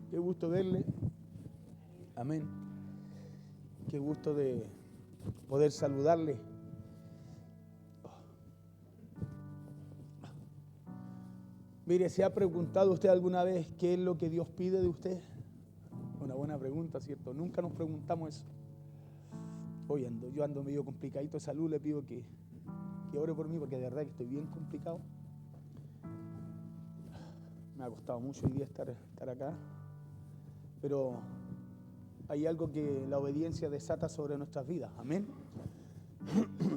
Qué gusto verle. Amén. Qué gusto de poder saludarle. Mire, ¿se ha preguntado usted alguna vez qué es lo que Dios pide de usted? Una buena pregunta, ¿cierto? Nunca nos preguntamos eso. Hoy yo ando medio complicadito de salud, le pido que ore por mí porque de verdad que estoy bien complicado. Me ha costado mucho hoy día estar acá, pero hay algo que la obediencia desata sobre nuestras vidas. Amén.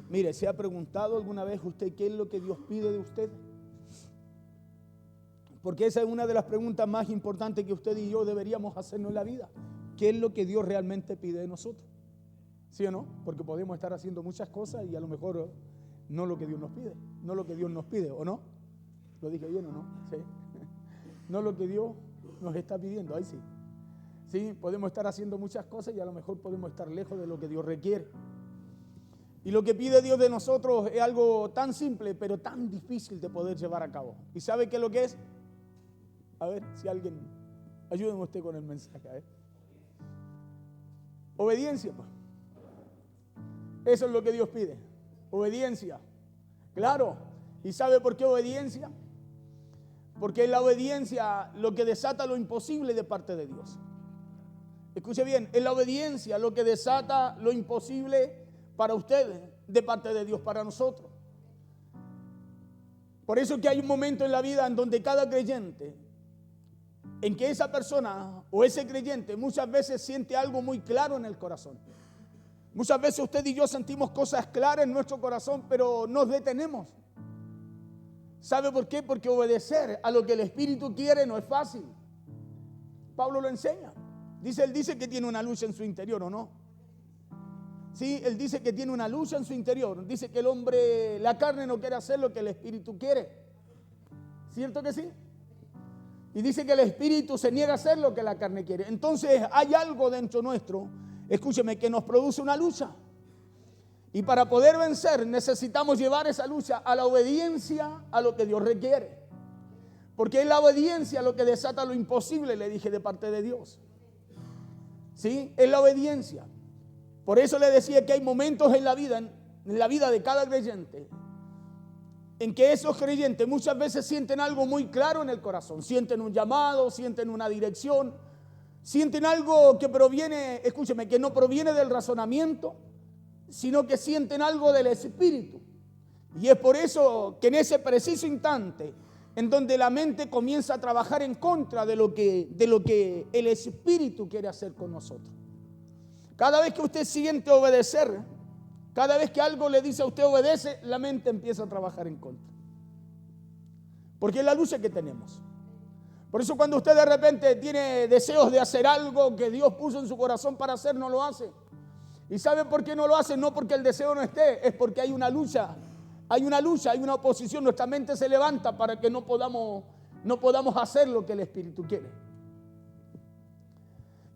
Mire, ¿se ha preguntado alguna vez usted qué es lo que Dios pide de usted? Porque esa es una de las preguntas más importantes que usted y yo deberíamos hacernos en la vida. ¿Qué es lo que Dios realmente pide de nosotros? ¿Sí o no? Porque podemos estar haciendo muchas cosas y a lo mejor no lo que Dios nos pide. No lo que Dios nos pide, ¿o no? ¿Lo dije bien o no? Sí. No lo que Dios nos está pidiendo, ahí sí. Sí, podemos estar haciendo muchas cosas y a lo mejor podemos estar lejos de lo que Dios requiere. Y lo que pide Dios de nosotros es algo tan simple, pero tan difícil de poder llevar a cabo. ¿Y sabe qué es lo que es? A ver, si alguien, ayúdenme usted con el mensaje. Obediencia, pues. Eso es lo que Dios pide. Obediencia. Claro. ¿Y sabe por qué obediencia? Porque es la obediencia lo que desata lo imposible de parte de Dios. Escuche bien, es la obediencia lo que desata lo imposible para ustedes de parte de Dios, para nosotros. Por eso que hay un momento en la vida en donde cada creyente, en que esa persona o ese creyente muchas veces siente algo muy claro en el corazón. Muchas veces usted y yo sentimos cosas claras en nuestro corazón, pero nos detenemos. ¿Sabe por qué? Porque obedecer a lo que el Espíritu quiere no es fácil. Pablo lo enseña. Él dice que tiene una lucha en su interior, ¿o no? Sí, él dice que tiene una lucha en su interior. Dice que el hombre, la carne no quiere hacer lo que el Espíritu quiere. ¿Cierto que sí? Y dice que el Espíritu se niega a hacer lo que la carne quiere. Entonces hay algo dentro nuestro, escúcheme, que nos produce una lucha. Y para poder vencer necesitamos llevar esa lucha a la obediencia a lo que Dios requiere. Porque es la obediencia lo que desata lo imposible, le dije, de parte de Dios. ¿Sí? Es la obediencia. Por eso le decía que hay momentos en la vida de cada creyente, en que esos creyentes muchas veces sienten algo muy claro en el corazón. Sienten un llamado, sienten una dirección, sienten algo que proviene, escúcheme, que no proviene del razonamiento, sino que sienten algo del Espíritu. Y es por eso que en ese preciso instante, en donde la mente comienza a trabajar en contra de lo que el Espíritu quiere hacer con nosotros. Cada vez que usted siente obedecer, cada vez que algo le dice a usted obedece, la mente empieza a trabajar en contra. Porque es la lucha que tenemos. Por eso cuando usted de repente tiene deseos de hacer algo que Dios puso en su corazón para hacer, no lo hace. ¿Y sabe por qué no lo hace? No porque el deseo no esté, es porque hay una lucha. Hay una oposición. Nuestra mente se levanta para que no podamos hacer lo que el Espíritu quiere.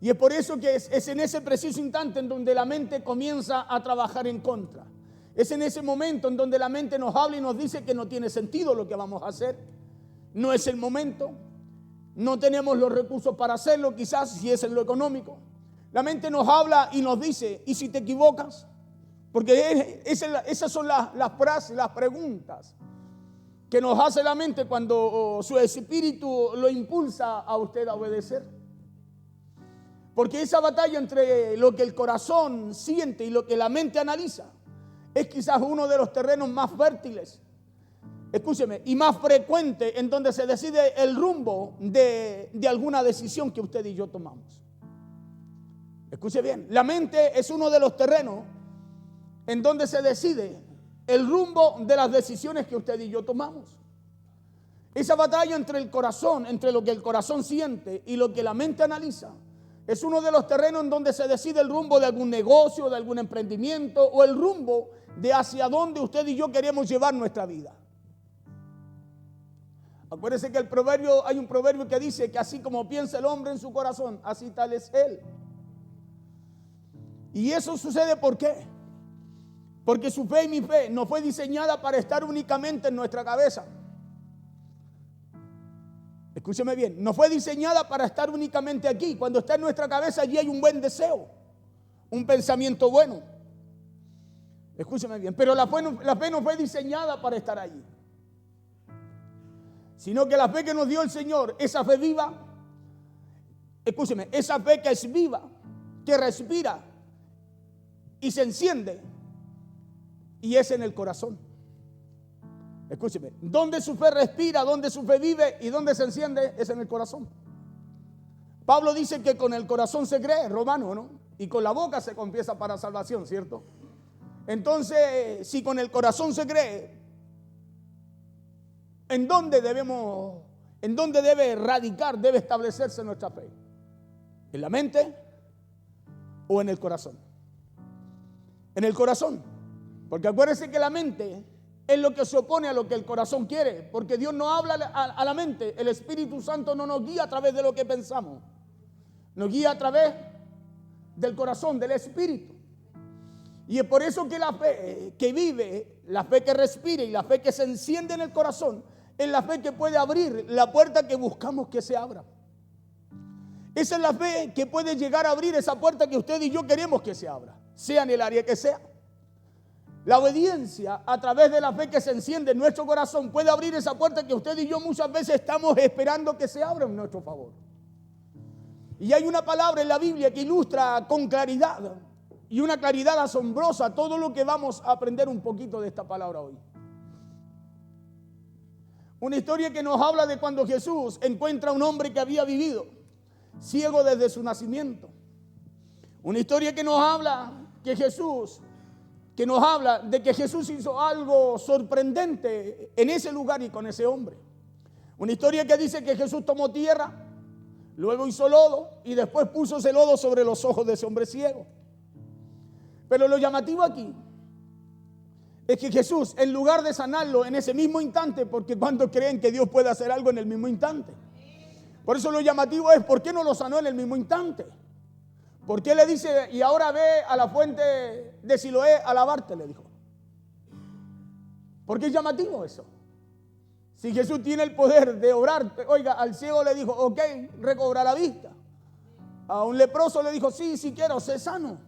Y es por eso que es en ese preciso instante en donde la mente comienza a trabajar en contra. Es en ese momento en donde la mente nos habla y nos dice que no tiene sentido lo que vamos a hacer. No es el momento. No tenemos los recursos para hacerlo, quizás si es en lo económico. La mente nos habla y nos dice, ¿y si te equivocas? Porque esas son las frases, las preguntas que nos hace la mente cuando su espíritu lo impulsa a usted a obedecer. Porque esa batalla entre lo que el corazón siente y lo que la mente analiza es quizás uno de los terrenos más fértiles, escúcheme, y más frecuente en donde se decide el rumbo de alguna decisión que usted y yo tomamos. Escuche bien, la mente es uno de los terrenos en donde se decide el rumbo de las decisiones que usted y yo tomamos. Esa batalla entre el corazón, entre lo que el corazón siente y lo que la mente analiza, es uno de los terrenos en donde se decide el rumbo de algún negocio, de algún emprendimiento o el rumbo de hacia dónde usted y yo queremos llevar nuestra vida. Acuérdese que hay un proverbio que dice que así como piensa el hombre en su corazón, así tal es él. Y eso sucede ¿por qué? Porque su fe y mi fe no fue diseñada para estar únicamente en nuestra cabeza. Escúcheme bien, no fue diseñada para estar únicamente aquí. Cuando está en nuestra cabeza, allí hay un buen deseo, un pensamiento bueno. Escúcheme bien, pero la fe no fue diseñada para estar allí, sino que la fe que nos dio el Señor, esa fe viva, escúcheme, esa fe que es viva, que respira y se enciende, y es en el corazón. Escúcheme, donde su fe respira, donde su fe vive y donde se enciende, es en el corazón. Pablo dice que con el corazón se cree, Romano, ¿no? Y con la boca se confiesa para salvación, ¿cierto? Entonces, si con el corazón se cree, ¿en dónde debe radicar, debe establecerse nuestra fe? ¿En la mente o en el corazón? En el corazón, porque acuérdense que la mente es lo que se opone a lo que el corazón quiere, porque Dios no habla a la mente, el Espíritu Santo no nos guía a través de lo que pensamos, nos guía a través del corazón, del Espíritu. Y es por eso que la fe que vive, la fe que respira y la fe que se enciende en el corazón, es la fe que puede abrir la puerta que buscamos que se abra. Esa es la fe que puede llegar a abrir esa puerta que usted y yo queremos que se abra, sea en el área que sea. La obediencia a través de la fe que se enciende en nuestro corazón puede abrir esa puerta que usted y yo muchas veces estamos esperando que se abra en nuestro favor. Y hay una palabra en la Biblia que ilustra con claridad y una claridad asombrosa todo lo que vamos a aprender un poquito de esta palabra hoy. Una historia que nos habla de cuando Jesús encuentra a un hombre que había vivido ciego desde su nacimiento. Una historia que nos habla de que Jesús hizo algo sorprendente en ese lugar y con ese hombre. Una historia que dice que Jesús tomó tierra, luego hizo lodo y después puso ese lodo sobre los ojos de ese hombre ciego. Pero lo llamativo aquí es que Jesús, en lugar de sanarlo en ese mismo instante, porque ¿cuántos creen que Dios puede hacer algo en el mismo instante? Por eso lo llamativo es, ¿por qué no lo sanó en el mismo instante? ¿Por qué le dice, y ahora ve a la fuente de Siloé a lavarte? Le dijo. ¿Por qué es llamativo eso? Si Jesús tiene el poder de obrar, oiga, al ciego le dijo, ok, recobra la vista. A un leproso le dijo, sí, si quiero, sé sano.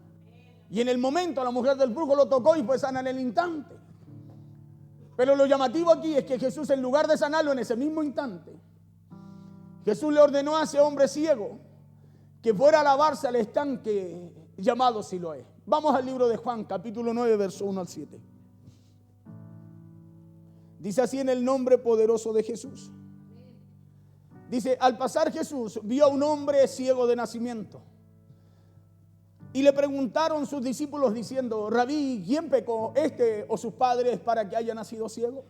Y en el momento la mujer del flujo lo tocó y fue sana en el instante. Pero lo llamativo aquí es que Jesús, en lugar de sanarlo en ese mismo instante, Jesús le ordenó a ese hombre ciego que fuera a lavarse al estanque llamado Siloé. Vamos al libro de Juan, capítulo 9, verso 1 al 7. Dice así en el nombre poderoso de Jesús. Dice, al pasar Jesús vio a un hombre ciego de nacimiento. Y le preguntaron sus discípulos diciendo, Rabí, ¿quién pecó, este o sus padres, para que haya nacido ciego?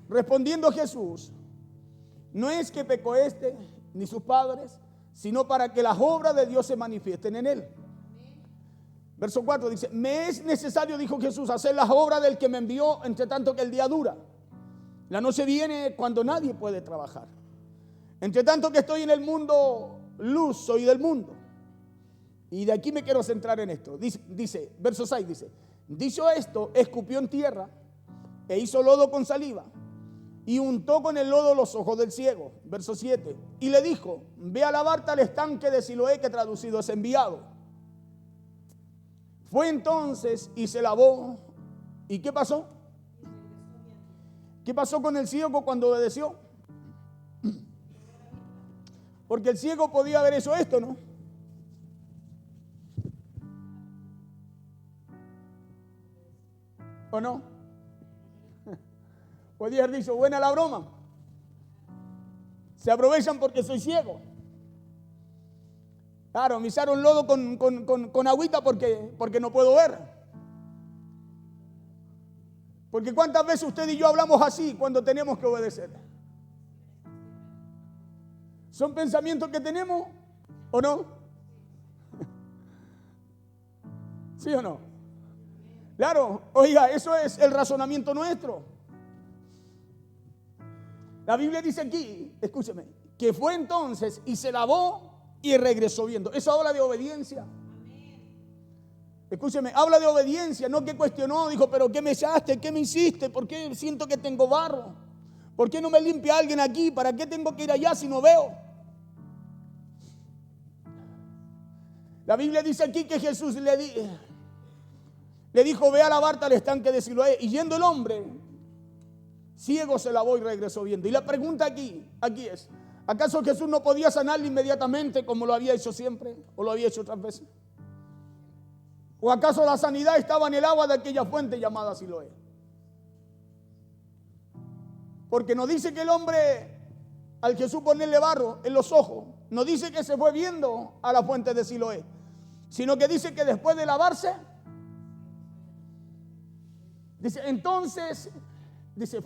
Respondiendo Jesús, no es que pecó este ni sus padres, sino para que las obras de Dios se manifiesten en él. Verso 4 dice, me es necesario, dijo Jesús, hacer las obras del que me envió, entre tanto que el día dura. La noche viene cuando nadie puede trabajar. Entre tanto que estoy en el mundo, luz soy del mundo. Y de aquí me quiero centrar en esto. Dice, verso 6 dice, dicho esto, escupió en tierra e hizo lodo con saliva y untó con el lodo los ojos del ciego. Verso 7, y le dijo, ve a lavarte al estanque de Siloé, que traducido es enviado. Fue entonces y se lavó. ¿Y qué pasó? ¿Qué pasó con el ciego cuando obedeció? Porque el ciego podía haber hecho esto, ¿no? ¿O no? Podía haber dicho, buena la broma. Se aprovechan porque soy ciego. Claro, me echaron lodo con agüita porque no puedo ver. Porque cuántas veces usted y yo hablamos así cuando tenemos que obedecer. ¿Son pensamientos que tenemos o no? ¿Sí o no? Claro, oiga, eso es el razonamiento nuestro. La Biblia dice aquí, escúcheme, que fue entonces y se lavó y regresó viendo. Eso habla de obediencia. Escúcheme, habla de obediencia, no que cuestionó, dijo, pero ¿qué me echaste? ¿Qué me hiciste? ¿Por qué siento que tengo barro? ¿Por qué no me limpia alguien aquí? ¿Para qué tengo que ir allá si no veo? La Biblia dice aquí que Jesús le dijo, ve a lavarte al estanque de Siloé. Y yendo el hombre, ciego se lavó y regresó viendo. Y la pregunta aquí es, ¿acaso Jesús no podía sanarle inmediatamente como lo había hecho siempre? ¿O lo había hecho otras veces? ¿O acaso la sanidad estaba en el agua de aquella fuente llamada Siloé? Porque nos dice que el hombre, al Jesús ponerle barro en los ojos, no dice que se fue viendo a la fuente de Siloé, sino que dice que después de lavarse,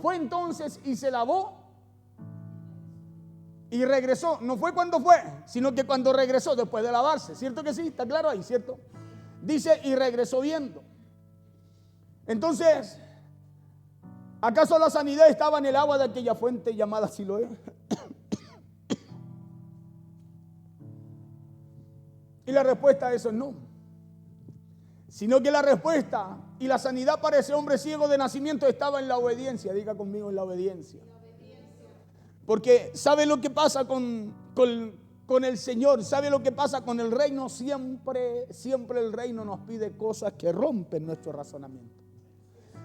fue entonces y se lavó y regresó. No fue cuando fue, sino que cuando regresó después de lavarse. ¿Cierto que sí? ¿Está claro ahí? ¿Cierto? Dice, y regresó viendo. Entonces, ¿acaso la sanidad estaba en el agua de aquella fuente llamada Siloé? Y la respuesta a eso es no. Sino que la respuesta y la sanidad para ese hombre ciego de nacimiento estaba en la obediencia. Diga conmigo, en la obediencia. Porque ¿sabe lo que pasa con el Señor? ¿Sabe lo que pasa con el reino? Siempre el reino nos pide cosas que rompen nuestro razonamiento.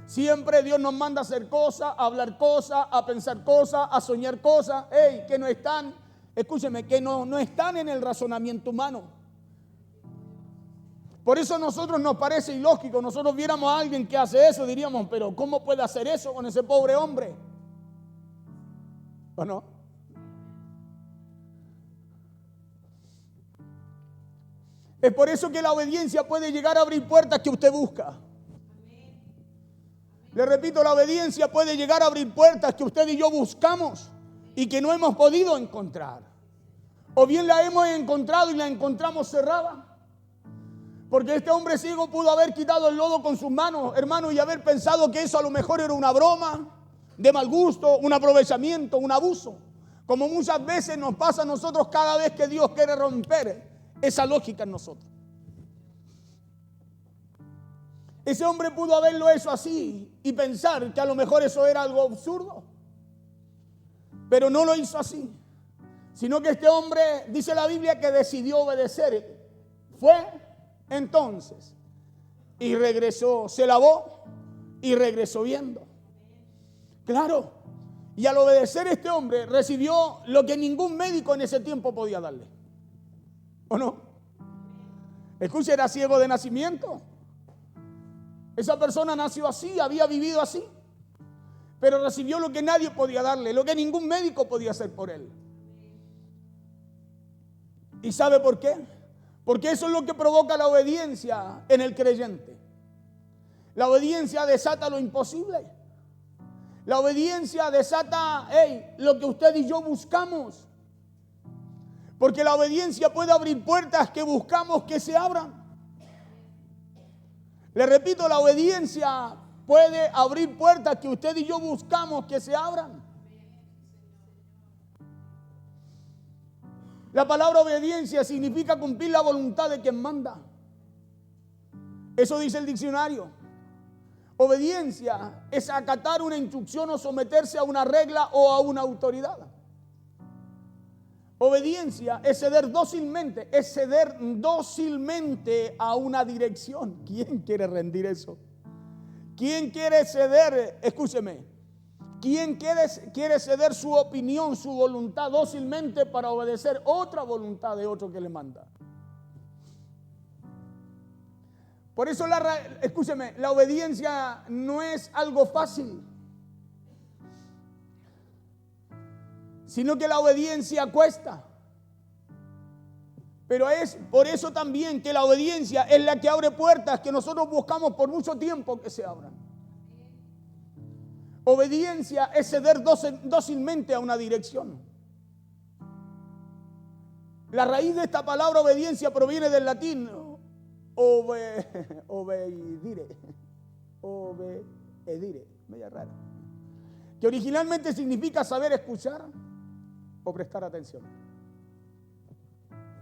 Siempre Dios nos manda a hacer cosas, a hablar cosas, a pensar cosas, a soñar cosas, que no están, escúcheme, que no están en el razonamiento humano. Por eso a nosotros nos parece ilógico. Nosotros viéramos a alguien que hace eso, diríamos, pero ¿cómo puede hacer eso con ese pobre hombre? ¿O no? Es por eso que la obediencia puede llegar a abrir puertas que usted busca. Le repito, la obediencia puede llegar a abrir puertas que usted y yo buscamos y que no hemos podido encontrar. O bien la hemos encontrado y la encontramos cerrada. Porque este hombre ciego pudo haber quitado el lodo con sus manos, hermano, y haber pensado que eso a lo mejor era una broma de mal gusto, un aprovechamiento, un abuso. Como muchas veces nos pasa a nosotros cada vez que Dios quiere romper esa lógica en nosotros. Ese hombre pudo haberlo hecho así y pensar que a lo mejor eso era algo absurdo. Pero no lo hizo así. Sino que este hombre, dice la Biblia, que decidió obedecer. Fue entonces y regresó, se lavó y regresó viendo. Claro. Y al obedecer este hombre recibió lo que ningún médico en ese tiempo podía darle. ¿O no? Escuche, era ciego de nacimiento. Esa persona nació así, había vivido así, pero recibió lo que nadie podía darle, lo que ningún médico podía hacer por él. ¿Y sabe por qué? Porque eso es lo que provoca la obediencia en el creyente. La obediencia desata lo imposible. La obediencia desata lo que usted y yo buscamos. Porque la obediencia puede abrir puertas que buscamos que se abran. Le repito, la obediencia puede abrir puertas que usted y yo buscamos que se abran. La palabra obediencia significa cumplir la voluntad de quien manda. Eso dice el diccionario. Obediencia es acatar una instrucción o someterse a una regla o a una autoridad. Obediencia es ceder dócilmente a una dirección. ¿Quién quiere rendir eso? ¿Quién quiere ceder? Escúcheme. ¿Quién quiere ceder su opinión, su voluntad dócilmente para obedecer otra voluntad de otro que le manda? Por eso, escúcheme, la obediencia no es algo fácil, sino que la obediencia cuesta. Pero es por eso también que la obediencia es la que abre puertas que nosotros buscamos por mucho tiempo que se abran. Obediencia es ceder dócilmente a una dirección. La raíz de esta palabra obediencia proviene del latín obedire, media rara, que originalmente significa saber escuchar o prestar atención.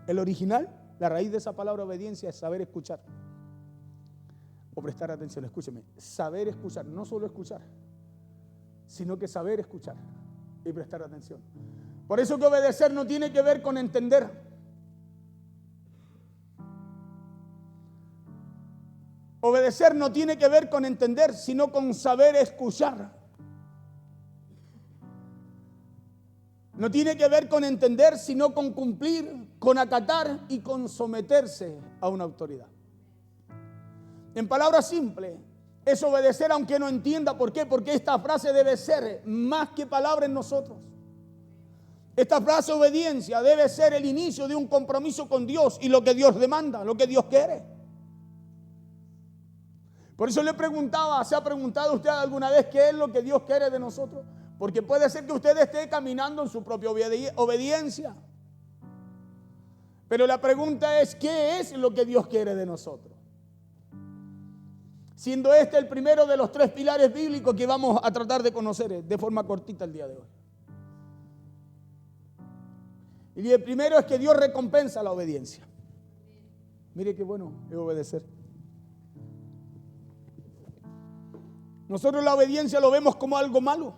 El original, la raíz de esa palabra obediencia es saber escuchar o prestar atención. Escúcheme, saber escuchar, no solo escuchar, sino que saber escuchar. y prestar atención. Por eso que obedecer no tiene que ver con entender. Obedecer no tiene que ver con entender, sino con saber escuchar. No tiene que ver con entender, sino con cumplir, con acatar y con someterse a una autoridad. En palabras simples, es obedecer aunque no entienda. ¿Por qué? Porque esta frase debe ser más que palabra en nosotros. Esta frase obediencia debe ser el inicio de un compromiso con Dios y lo que Dios demanda, lo que Dios quiere. Por eso le preguntaba, ¿se ha preguntado usted alguna vez qué es lo que Dios quiere de nosotros? Porque puede ser que usted esté caminando en su propia obediencia. Pero la pregunta es, ¿qué es lo que Dios quiere de nosotros? Siendo este el primero de los 3 pilares bíblicos que vamos a tratar de conocer de forma cortita el día de hoy. Y el primero es que Dios recompensa la obediencia. Mire qué bueno es obedecer. Nosotros la obediencia lo vemos como algo malo,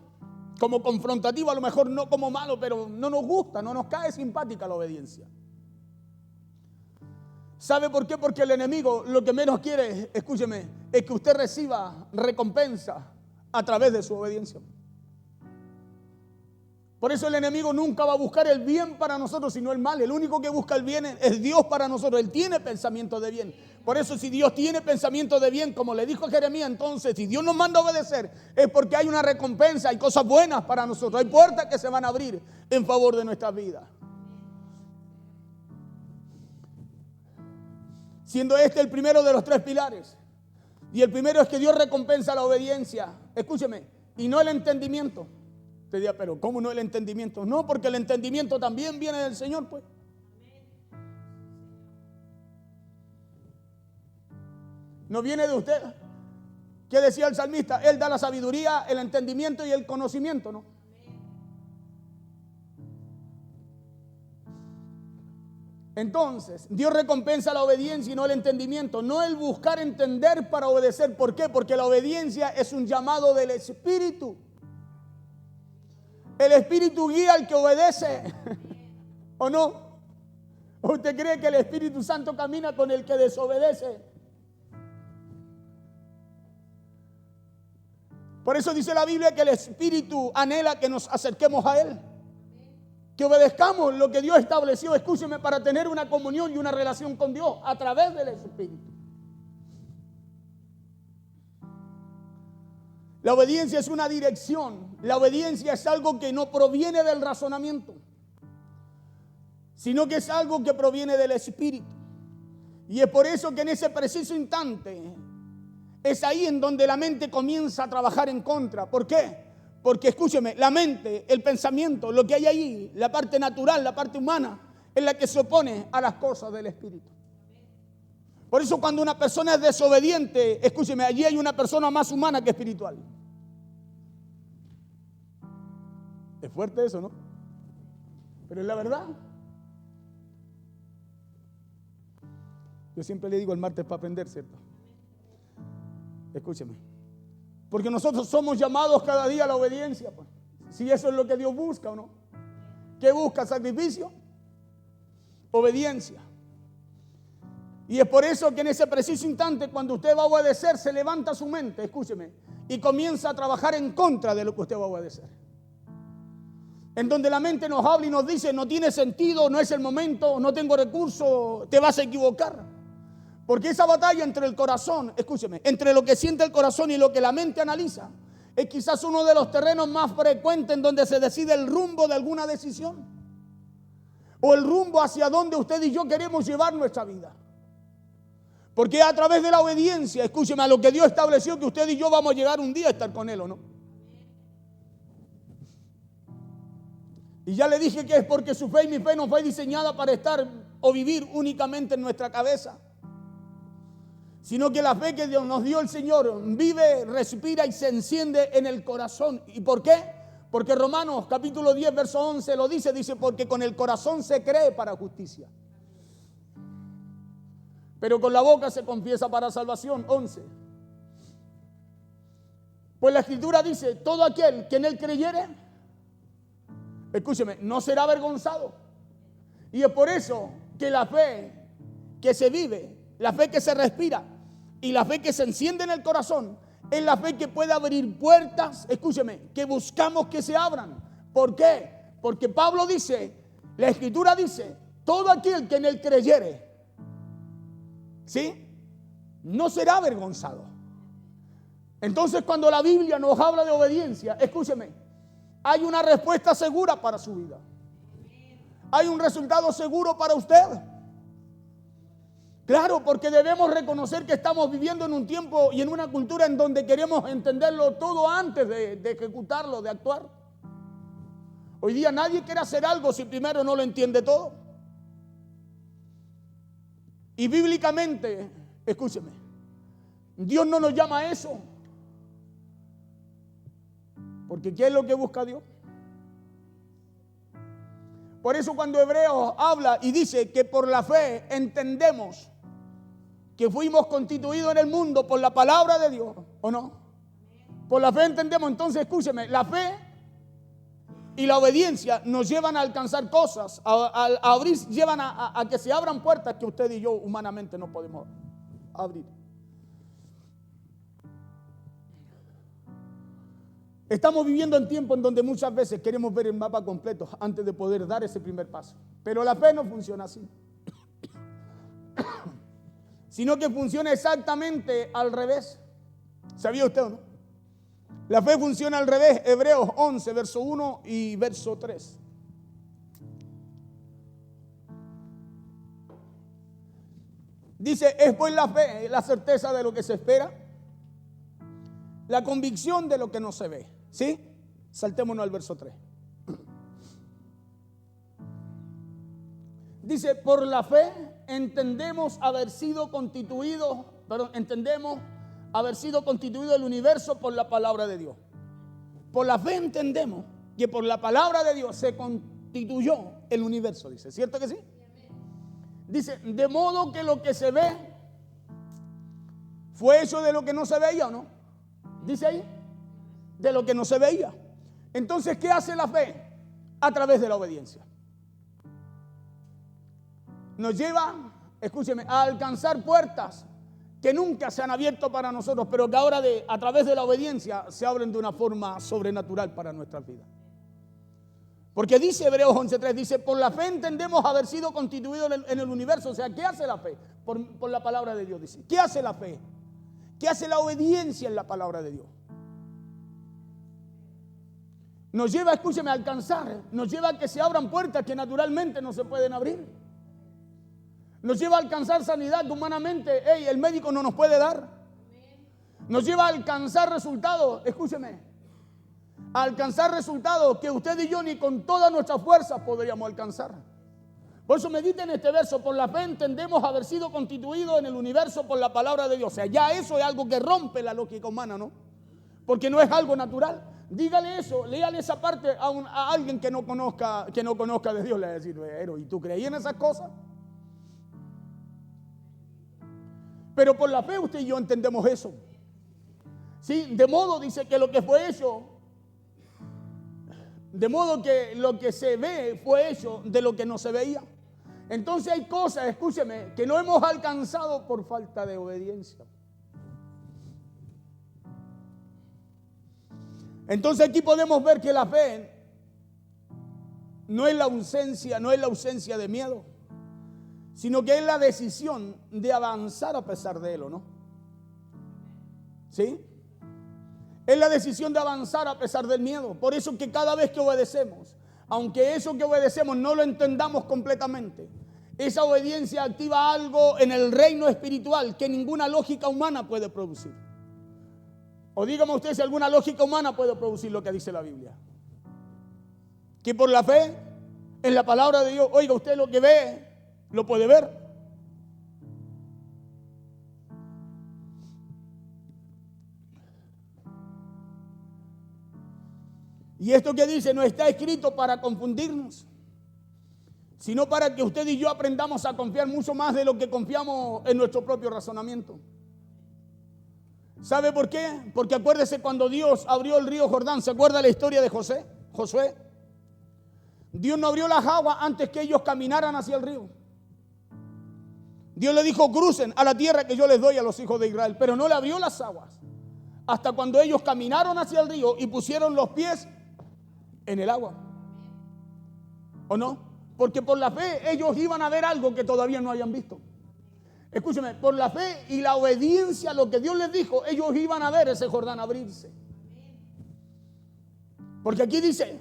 como confrontativo, a lo mejor no como malo, pero no nos gusta, no nos cae simpática la obediencia. ¿Sabe por qué? Porque el enemigo lo que menos quiere, escúcheme, es que usted reciba recompensa a través de su obediencia. Por eso el enemigo nunca va a buscar el bien para nosotros, sino el mal. El único que busca el bien es Dios para nosotros. Él tiene pensamiento de bien. Por eso si Dios tiene pensamiento de bien, como le dijo a Jeremías, entonces si Dios nos manda a obedecer, es porque hay una recompensa, hay cosas buenas para nosotros. Hay puertas que se van a abrir en favor de nuestras vidas. Siendo este el primero de los 3 pilares. Y el primero es que Dios recompensa la obediencia. Escúcheme, y no el entendimiento. Te diría, pero ¿cómo no el entendimiento? No, porque el entendimiento también viene del Señor, pues. No viene de usted. ¿Qué decía el salmista? Él da la sabiduría, el entendimiento y el conocimiento, ¿no? Entonces, Dios recompensa la obediencia y no el entendimiento, no el buscar entender para obedecer. ¿Por qué? Porque la obediencia es un llamado del Espíritu. El Espíritu guía al que obedece, ¿o no? ¿O usted cree que el Espíritu Santo camina con el que desobedece? Por eso dice la Biblia que el Espíritu anhela que nos acerquemos a Él. Que obedezcamos lo que Dios estableció, escúcheme, para tener una comunión y una relación con Dios a través del Espíritu. La obediencia es una dirección. La obediencia es algo que no proviene del razonamiento, sino que es algo que proviene del Espíritu. Y es por eso que en ese preciso instante es ahí en donde la mente comienza a trabajar en contra. ¿Por qué? Porque escúcheme, la mente, el pensamiento, lo que hay ahí, la parte natural, la parte humana, es la que se opone a las cosas del Espíritu. Por eso cuando una persona es desobediente, escúcheme, allí hay una persona más humana que espiritual. Es fuerte eso, ¿no? Pero es la verdad. Yo siempre le digo el martes para aprender, ¿cierto? Escúcheme. Porque nosotros somos llamados cada día a la obediencia, pues. Si eso es lo que Dios busca o no. ¿Qué busca? ¿Sacrificio? Obediencia. Y es por eso que en ese preciso instante, cuando usted va a obedecer, se levanta su mente, escúcheme, y comienza a trabajar en contra de lo que usted va a obedecer. En donde la mente nos habla y nos dice, no tiene sentido, no es el momento, no tengo recursos, te vas a equivocar. Porque esa batalla entre el corazón, escúcheme, entre lo que siente el corazón y lo que la mente analiza, es quizás uno de los terrenos más frecuentes en donde se decide el rumbo de alguna decisión. O el rumbo hacia donde usted y yo queremos llevar nuestra vida. Porque a través de la obediencia, escúcheme, a lo que Dios estableció, que usted y yo vamos a llegar un día a estar con Él, ¿o no? Y ya le dije que es porque su fe y mi fe no fue diseñada para estar o vivir únicamente en nuestra cabeza, sino que la fe que Dios nos dio el Señor vive, respira y se enciende en el corazón. ¿Y por qué? Porque Romanos capítulo 10 verso 11 lo dice, porque con el corazón se cree para justicia, pero con la boca se confiesa para salvación. 11. Pues la Escritura dice, todo aquel que en Él creyere escúcheme, no será avergonzado. Y es por eso que la fe que se vive, la fe que se respira y la fe que se enciende en el corazón es la fe que puede abrir puertas, escúcheme, que buscamos que se abran. ¿Por qué? Porque Pablo dice, la Escritura dice, todo aquel que en él creyere, ¿sí?, no será avergonzado. Entonces, cuando la Biblia nos habla de obediencia, escúcheme, hay una respuesta segura para su vida. Hay un resultado seguro para usted. Claro, porque debemos reconocer que estamos viviendo en un tiempo y en una cultura en donde queremos entenderlo todo antes de ejecutarlo, de actuar. Hoy día nadie quiere hacer algo si primero no lo entiende todo. Y bíblicamente, escúcheme, Dios no nos llama a eso. Porque ¿qué es lo que busca Dios? Por eso cuando Hebreos habla y dice que por la fe entendemos que fuimos constituidos en el mundo por la palabra de Dios, ¿o no? Por la fe entendemos, entonces escúcheme, la fe y la obediencia nos llevan a alcanzar cosas, a abrir, llevan a que se abran puertas que usted y yo humanamente no podemos abrir. Estamos viviendo en tiempos en donde muchas veces queremos ver el mapa completo antes de poder dar ese primer paso. Pero la fe no funciona así. Sino que funciona exactamente al revés. ¿Sabía usted o no? La fe funciona al revés. Hebreos 11, verso 1 y verso 3. Dice, es pues la fe, la certeza de lo que se espera, la convicción de lo que no se ve. ¿Sí? Saltémonos al verso 3. Dice, por la fe entendemos haber sido constituido el universo por la palabra de Dios. Por la fe entendemos que por la palabra de Dios se constituyó el universo, dice. ¿Cierto que sí? Dice, de modo que lo que se ve fue hecho de lo que no se veía, ¿o no? Dice ahí, de lo que no se veía. Entonces, ¿qué hace la fe? A través de la obediencia. Nos lleva, escúcheme, a alcanzar puertas que nunca se han abierto para nosotros, pero que ahora a través de la obediencia se abren de una forma sobrenatural para nuestras vidas. Porque dice Hebreos 11:3, dice, por la fe entendemos haber sido constituidos en el universo. O sea, ¿qué hace la fe? Por la palabra de Dios, dice. ¿Qué hace la fe? ¿Qué hace la obediencia en la palabra de Dios? Nos lleva, escúcheme, a alcanzar, nos lleva a que se abran puertas que naturalmente no se pueden abrir. Nos lleva a alcanzar sanidad que humanamente el médico no nos puede dar. Nos lleva a alcanzar resultados, escúcheme, a alcanzar resultados que usted y yo ni con todas nuestras fuerzas podríamos alcanzar. Por eso mediten este verso, por la fe entendemos haber sido constituidos en el universo por la palabra de Dios. O sea, ya eso es algo que rompe la lógica humana, ¿no? Porque no es algo natural. Dígale eso, léale esa parte a alguien que no conozca de Dios. Le va a decir, ¿y tú creías en esas cosas? Pero por la fe usted y yo entendemos eso. ¿Sí? De modo, dice, que lo que fue hecho, de modo que lo que se ve fue hecho de lo que no se veía. Entonces hay cosas, escúcheme, que no hemos alcanzado por falta de obediencia. Entonces aquí podemos ver que la fe no es la ausencia de miedo, sino que es la decisión de avanzar a pesar de él, ¿o no? ¿Sí? Es la decisión de avanzar a pesar del miedo. Por eso que cada vez que obedecemos, aunque eso que obedecemos no lo entendamos completamente, esa obediencia activa algo en el reino espiritual que ninguna lógica humana puede producir. O dígame usted si alguna lógica humana puede producir lo que dice la Biblia. Que por la fe, en la palabra de Dios, oiga, usted lo que ve, lo puede ver. Y esto que dice no está escrito para confundirnos, sino para que usted y yo aprendamos a confiar mucho más de lo que confiamos en nuestro propio razonamiento. ¿Sabe por qué? Porque acuérdese cuando Dios abrió el río Jordán. ¿Se acuerda la historia de Josué? Dios no abrió las aguas antes que ellos caminaran hacia el río. Dios le dijo, crucen a la tierra que yo les doy a los hijos de Israel, pero no le abrió las aguas hasta cuando ellos caminaron hacia el río y pusieron los pies en el agua. ¿O no? Porque por la fe ellos iban a ver algo que todavía no habían visto. Escúcheme, por la fe y la obediencia a lo que Dios les dijo, ellos iban a ver ese Jordán abrirse. Porque aquí dice,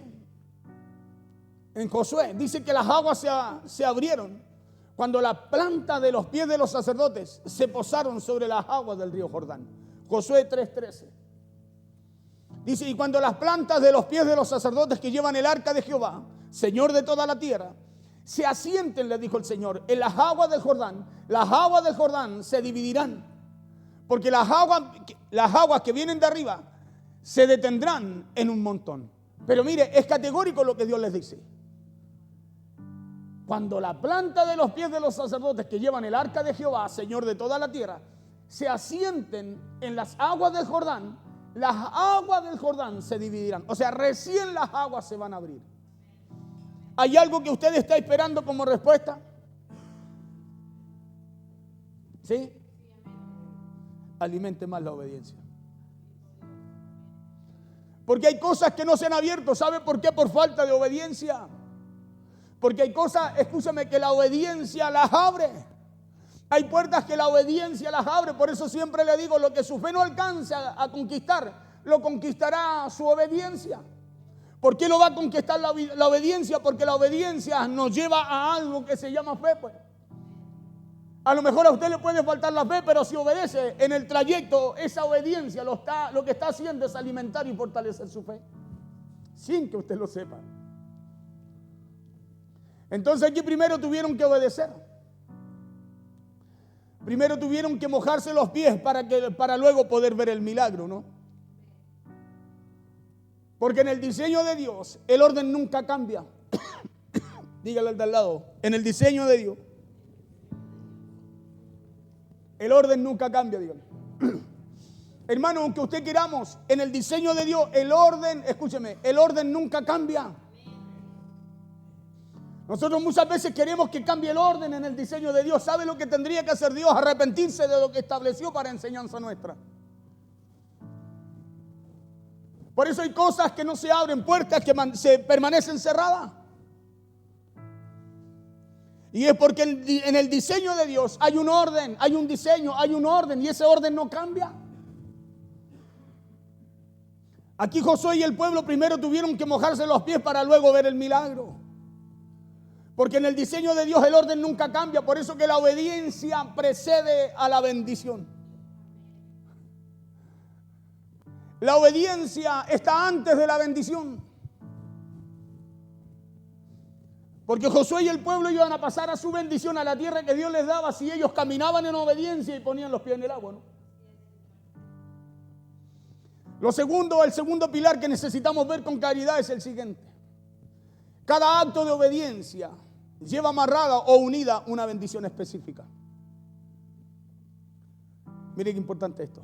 en Josué, dice que las aguas se abrieron cuando la planta de los pies de los sacerdotes se posaron sobre las aguas del río Jordán. Josué 3:13. Dice, y cuando las plantas de los pies de los sacerdotes que llevan el arca de Jehová, Señor de toda la tierra, se asienten, le dijo el Señor, en las aguas del Jordán se dividirán, porque las aguas que vienen de arriba se detendrán en un montón. Pero mire, es categórico lo que Dios les dice. Cuando la planta de los pies de los sacerdotes que llevan el arca de Jehová, Señor de toda la tierra, se asienten en las aguas del Jordán, las aguas del Jordán se dividirán. O sea, recién las aguas se van a abrir. ¿Hay algo que usted está esperando como respuesta? ¿Sí? Alimente más la obediencia. Porque hay cosas que no se han abierto. ¿Sabe por qué? Por falta de obediencia. Porque hay cosas, escúchame, que la obediencia las abre. Hay puertas que la obediencia las abre. Por eso siempre le digo, lo que su fe no alcanza a conquistar, lo conquistará su obediencia. ¿Por qué lo va a conquistar la obediencia? Porque la obediencia nos lleva a algo que se llama fe, pues. A lo mejor a usted le puede faltar la fe, pero si obedece en el trayecto, esa obediencia lo que está haciendo es alimentar y fortalecer su fe, sin que usted lo sepa. Entonces aquí primero tuvieron que obedecer. Primero tuvieron que mojarse los pies para luego poder ver el milagro, ¿no? Porque en el diseño de Dios, el orden nunca cambia. Dígale al de al lado, en el diseño de Dios, el orden nunca cambia, dígale. Hermano, aunque usted queramos, en el diseño de Dios, el orden, escúcheme, el orden nunca cambia. Nosotros muchas veces queremos que cambie el orden en el diseño de Dios. ¿Sabe lo que tendría que hacer Dios? Arrepentirse de lo que estableció para enseñanza nuestra. Por eso hay cosas que no se abren, puertas que se permanecen cerradas. Y es porque en el diseño de Dios hay un orden, hay un diseño, hay un orden, y ese orden no cambia. Aquí Josué y el pueblo primero tuvieron que mojarse los pies para luego ver el milagro. Porque en el diseño de Dios el orden nunca cambia. Por eso que la obediencia precede a la bendición. La obediencia está antes de la bendición. Porque Josué y el pueblo iban a pasar a su bendición, a la tierra que Dios les daba, si ellos caminaban en obediencia y ponían los pies en el agua, ¿no? El segundo pilar que necesitamos ver con claridad es el siguiente. Cada acto de obediencia lleva amarrada o unida una bendición específica. Mire qué importante esto.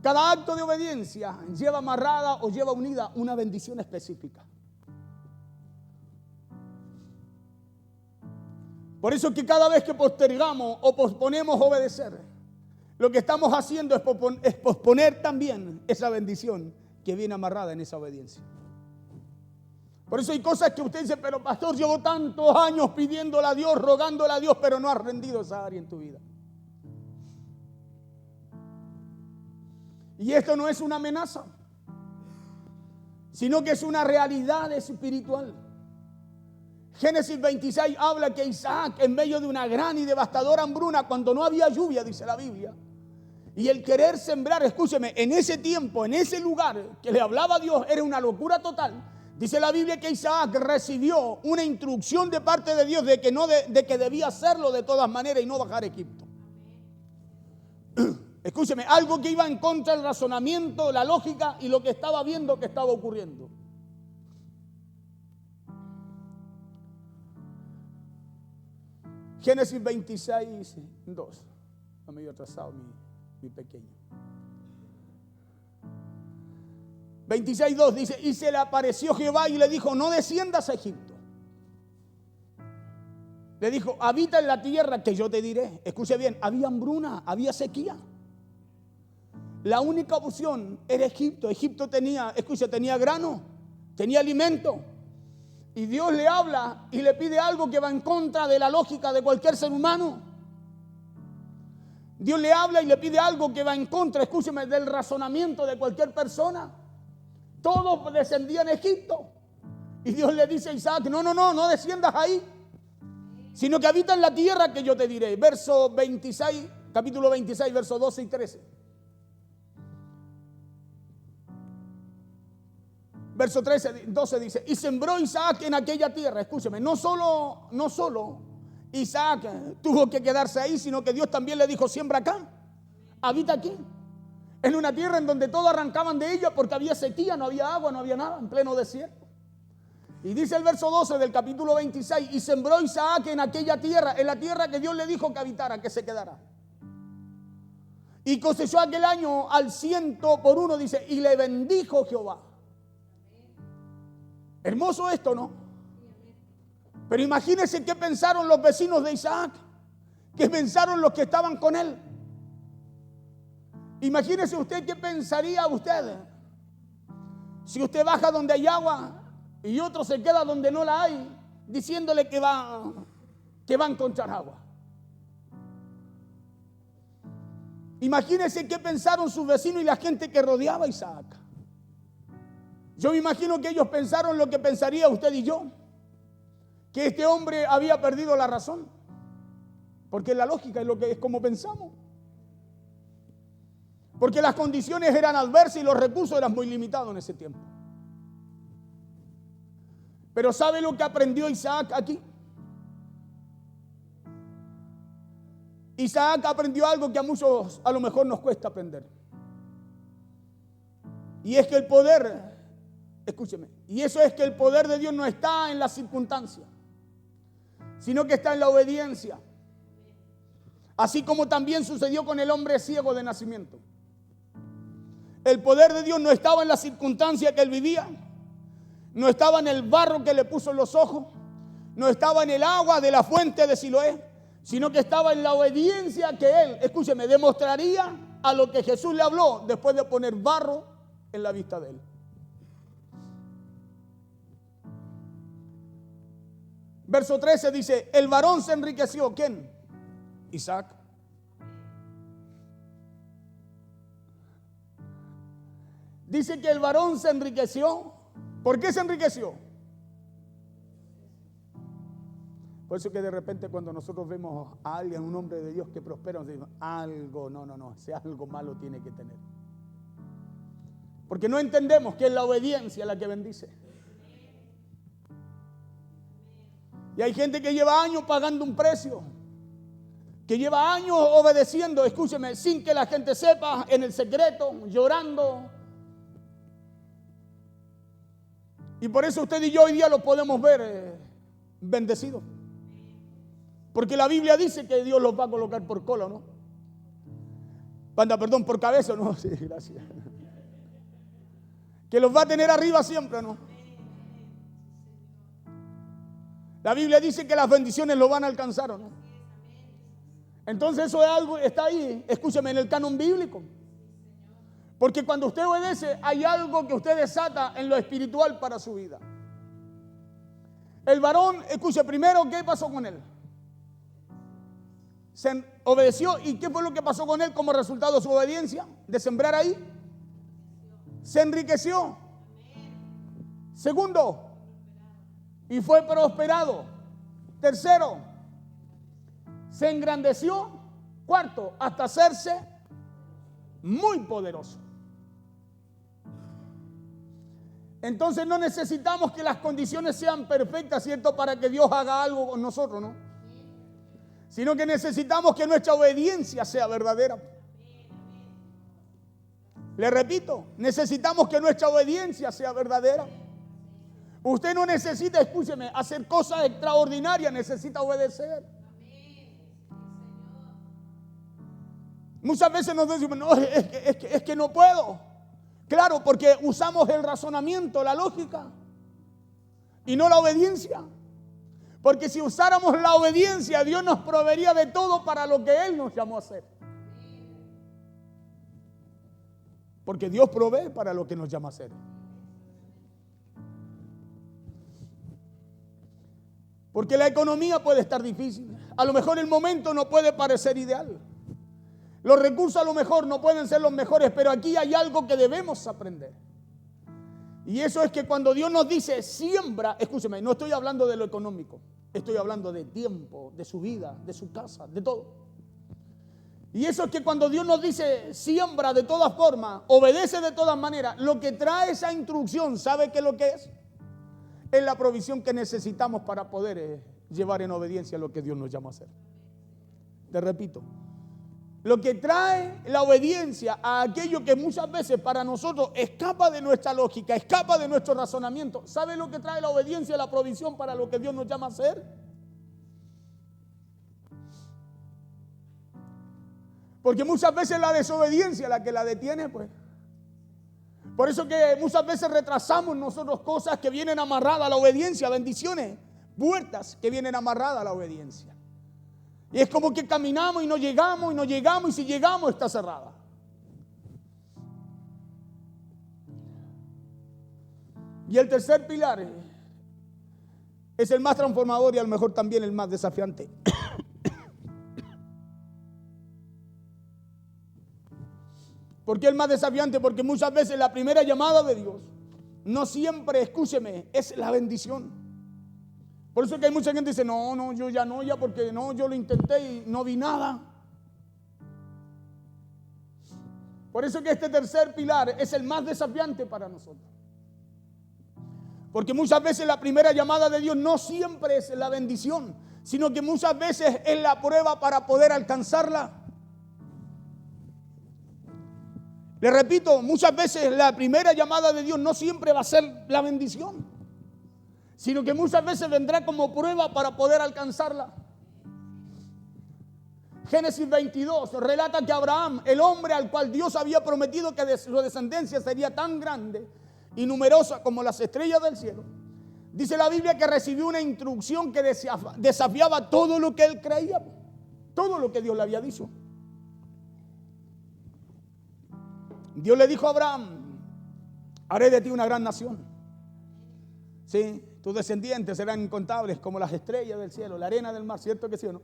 Cada acto de obediencia lleva amarrada o lleva unida una bendición específica. Por eso que cada vez que postergamos o posponemos obedecer, lo que estamos haciendo es posponer también esa bendición que viene amarrada en esa obediencia. Por eso hay cosas que usted dice, pero pastor, llevo tantos años pidiéndole a Dios, rogándole a Dios, pero no has rendido esa área en tu vida. Y esto no es una amenaza, sino que es una realidad espiritual. Génesis 26 habla que Isaac, en medio de una gran y devastadora hambruna, cuando no había lluvia, dice la Biblia, y el querer sembrar, escúcheme, en ese tiempo, en ese lugar que le hablaba a Dios, era una locura total. Dice la Biblia que Isaac recibió una instrucción de parte de Dios de que debía hacerlo de todas maneras y no bajar a Egipto. Escúcheme, algo que iba en contra del razonamiento, la lógica y lo que estaba viendo que estaba ocurriendo. Génesis 26, 2. Está medio atrasado mi pequeño. 26, 2 dice, y se le apareció Jehová y le dijo, no desciendas a Egipto, Le dijo, habita en la tierra que yo te diré. Escuche bien, había hambruna, había sequía. La única opción era Egipto. Egipto tenía, escuche, tenía grano, tenía alimento. Y Dios le habla y le pide algo que va en contra de la lógica de cualquier ser humano. Dios le habla y le pide algo que va en contra, escúcheme, del razonamiento de cualquier persona. Todos descendían a Egipto. Y Dios le dice a Isaac, no desciendas ahí, sino que habita en la tierra que yo te diré. Verso 26, capítulo 26, versos 12 y 13. Verso 12 dice, y sembró Isaac en aquella tierra. Escúcheme, no solo Isaac tuvo que quedarse ahí, sino que Dios también le dijo, siembra acá, habita aquí. En una tierra en donde todos arrancaban de ella porque había sequía, no había agua, no había nada, en pleno desierto. Y dice el verso 12 del capítulo 26, y sembró Isaac en aquella tierra, en la tierra que Dios le dijo que habitara, que se quedara. Y cosechó aquel año al 100 por 1, dice, y le bendijo Jehová. Hermoso esto, ¿no? Pero imagínense qué pensaron los vecinos de Isaac, qué pensaron los que estaban con él. Imagínese usted qué pensaría usted si usted baja donde hay agua y otro se queda donde no la hay, diciéndole que va a encontrar agua. Imagínese qué pensaron sus vecinos y la gente que rodeaba a Isaac. Yo me imagino que ellos pensaron lo que pensaría usted y yo, que este hombre había perdido la razón, porque la lógica es lo que es como pensamos. Porque las condiciones eran adversas y los recursos eran muy limitados en ese tiempo. Pero ¿sabe lo que aprendió Isaac aquí? Isaac aprendió algo que a muchos a lo mejor nos cuesta aprender. Y es que el poder, escúcheme, y eso es que el poder de Dios no está en la circunstancia, sino que está en la obediencia. Así como también sucedió con el hombre ciego de nacimiento. El poder de Dios no estaba en la circunstancia que él vivía, no estaba en el barro que le puso en los ojos, no estaba en el agua de la fuente de Siloé, sino que estaba en la obediencia que él, escúcheme, demostraría a lo que Jesús le habló después de poner barro en la vista de él. Verso 13 dice, el varón se enriqueció. ¿Quién? Isaac. Dice que el varón se enriqueció. ¿Por qué se enriqueció? Por eso que de repente cuando nosotros vemos a alguien, un hombre de Dios que prospera, nos decimos, algo, no, ese algo malo tiene que tener. Porque no entendemos que es la obediencia la que bendice. Y hay gente que lleva años pagando un precio, que lleva años obedeciendo, escúcheme, sin que la gente sepa, en el secreto, llorando. Y por eso usted y yo hoy día lo podemos ver bendecidos. Porque la Biblia dice que Dios los va a colocar por cola, ¿no? Por cabeza, ¿no? Sí, gracias. Que los va a tener arriba siempre, ¿no? La Biblia dice que las bendiciones lo van a alcanzar, ¿o no? Entonces eso es algo, está ahí, escúcheme, en el canon bíblico. Porque cuando usted obedece, hay algo que usted desata en lo espiritual para su vida. El varón, escuche, primero, ¿qué pasó con él? Se obedeció. ¿Y qué fue lo que pasó con él como resultado de su obediencia? De sembrar ahí. Se enriqueció. Segundo, y fue prosperado. Tercero, se engrandeció. Cuarto, hasta hacerse muy poderoso. Entonces no necesitamos que las condiciones sean perfectas, ¿cierto? Para que Dios haga algo con nosotros, ¿no? Sino que necesitamos que nuestra obediencia sea verdadera. Le repito, necesitamos que nuestra obediencia sea verdadera. Usted no necesita, escúcheme, hacer cosas extraordinarias, necesita obedecer. Muchas veces nos decimos, no, es que no puedo. Claro, porque usamos el razonamiento, la lógica, y no la obediencia. Porque si usáramos la obediencia, Dios nos proveería de todo para lo que Él nos llamó a hacer. Porque Dios provee para lo que nos llama a hacer. Porque la economía puede estar difícil. A lo mejor el momento no puede parecer ideal. Los recursos a lo mejor no pueden ser los mejores, pero aquí hay algo que debemos aprender. Y eso es que cuando Dios nos dice siembra, escúcheme, no estoy hablando de lo económico, estoy hablando de tiempo, de su vida, de su casa, de todo. Y eso es que cuando Dios nos dice siembra de todas formas, obedece de todas maneras, lo que trae esa instrucción, ¿sabe qué es lo que es? Es la provisión que necesitamos para poder llevar en obediencia lo que Dios nos llama a hacer. Te repito, lo que trae la obediencia a aquello que muchas veces para nosotros escapa de nuestra lógica, escapa de nuestro razonamiento. ¿Sabe lo que trae la obediencia, la provisión para lo que Dios nos llama a hacer? Porque muchas veces la desobediencia la que la detiene, pues. Por eso que muchas veces retrasamos nosotros cosas que vienen amarradas a la obediencia, bendiciones, puertas que vienen amarradas a la obediencia. Y es como que caminamos y no llegamos y si llegamos está cerrada. Y el tercer pilar es el más transformador y a lo mejor también el más desafiante. ¿Por qué el más desafiante? Porque muchas veces la primera llamada de Dios no siempre, escúcheme, es la bendición. Por eso que hay mucha gente que dice, no, yo ya no, ya porque no, yo lo intenté y no vi nada. Por eso que este tercer pilar es el más desafiante para nosotros. Porque muchas veces la primera llamada de Dios no siempre es la bendición, sino que muchas veces es la prueba para poder alcanzarla. Le repito, muchas veces la primera llamada de Dios no siempre va a ser la bendición, sino que muchas veces vendrá como prueba para poder alcanzarla. Génesis 22 relata que Abraham, el hombre al cual Dios había prometido que su descendencia sería tan grande y numerosa como las estrellas del cielo, dice la Biblia que recibió una instrucción que desafiaba todo lo que él creía, todo lo que Dios le había dicho. Dios le dijo a Abraham, haré de ti una gran nación. Sí, tus descendientes serán incontables como las estrellas del cielo, la arena del mar, ¿cierto que sí o no?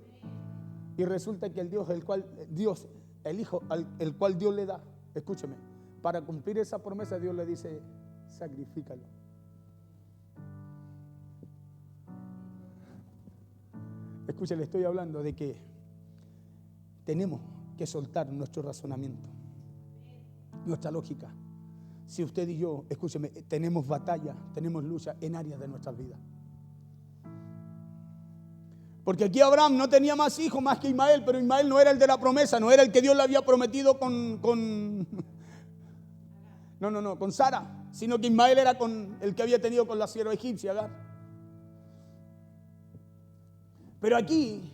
Y resulta que el Dios, el Hijo, el cual Dios le da, escúcheme, para cumplir esa promesa Dios le dice, sacrifícalo. Escuche, le estoy hablando de que tenemos que soltar nuestro razonamiento, nuestra lógica. Si usted y yo, escúcheme, tenemos batalla, tenemos lucha en áreas de nuestras vidas. Porque aquí Abraham no tenía más hijos más que Ismael, pero Ismael no era el de la promesa, no era el que Dios le había prometido con Sara, sino que Ismael era con el que había tenido con la sierva egipcia, Agar. Pero aquí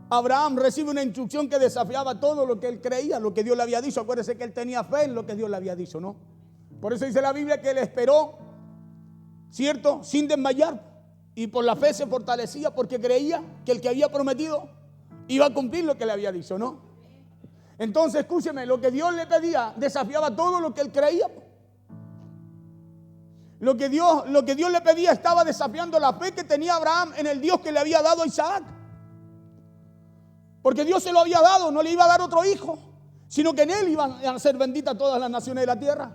Abraham recibe una instrucción que desafiaba todo lo que él creía, lo que Dios le había dicho. Acuérdese que él tenía fe en lo que Dios le había dicho, ¿no? Por eso dice la Biblia que él esperó, ¿cierto? Sin desmayar. Y por la fe se fortalecía porque creía que el que había prometido iba a cumplir lo que le había dicho, ¿no? Entonces, escúcheme, lo que Dios le pedía desafiaba todo lo que él creía. Lo que Dios le pedía estaba desafiando la fe que tenía Abraham en el Dios que le había dado a Isaac. Porque Dios se lo había dado, no le iba a dar otro hijo, sino que en él iban a ser benditas todas las naciones de la tierra.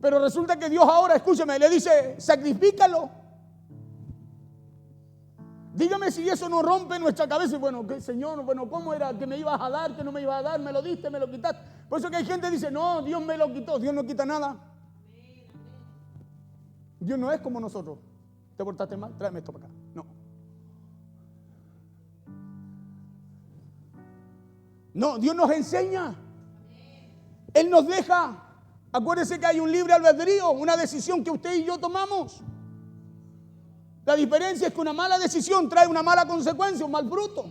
Pero resulta que Dios ahora, escúcheme, le dice, sacrifícalo. Dígame si eso no rompe nuestra cabeza. Y bueno, ¿qué, Señor? Bueno, ¿cómo era que me ibas a dar, que no me ibas a dar? Me lo diste, me lo quitaste. Por eso que hay gente que dice, no, Dios me lo quitó. Dios no quita nada. Dios no es como nosotros. ¿Te portaste mal? Tráeme esto para acá. No, Dios nos enseña. Él nos deja. Acuérdese que hay un libre albedrío, una decisión que usted y yo tomamos. La diferencia es que una mala decisión trae una mala consecuencia, un mal fruto.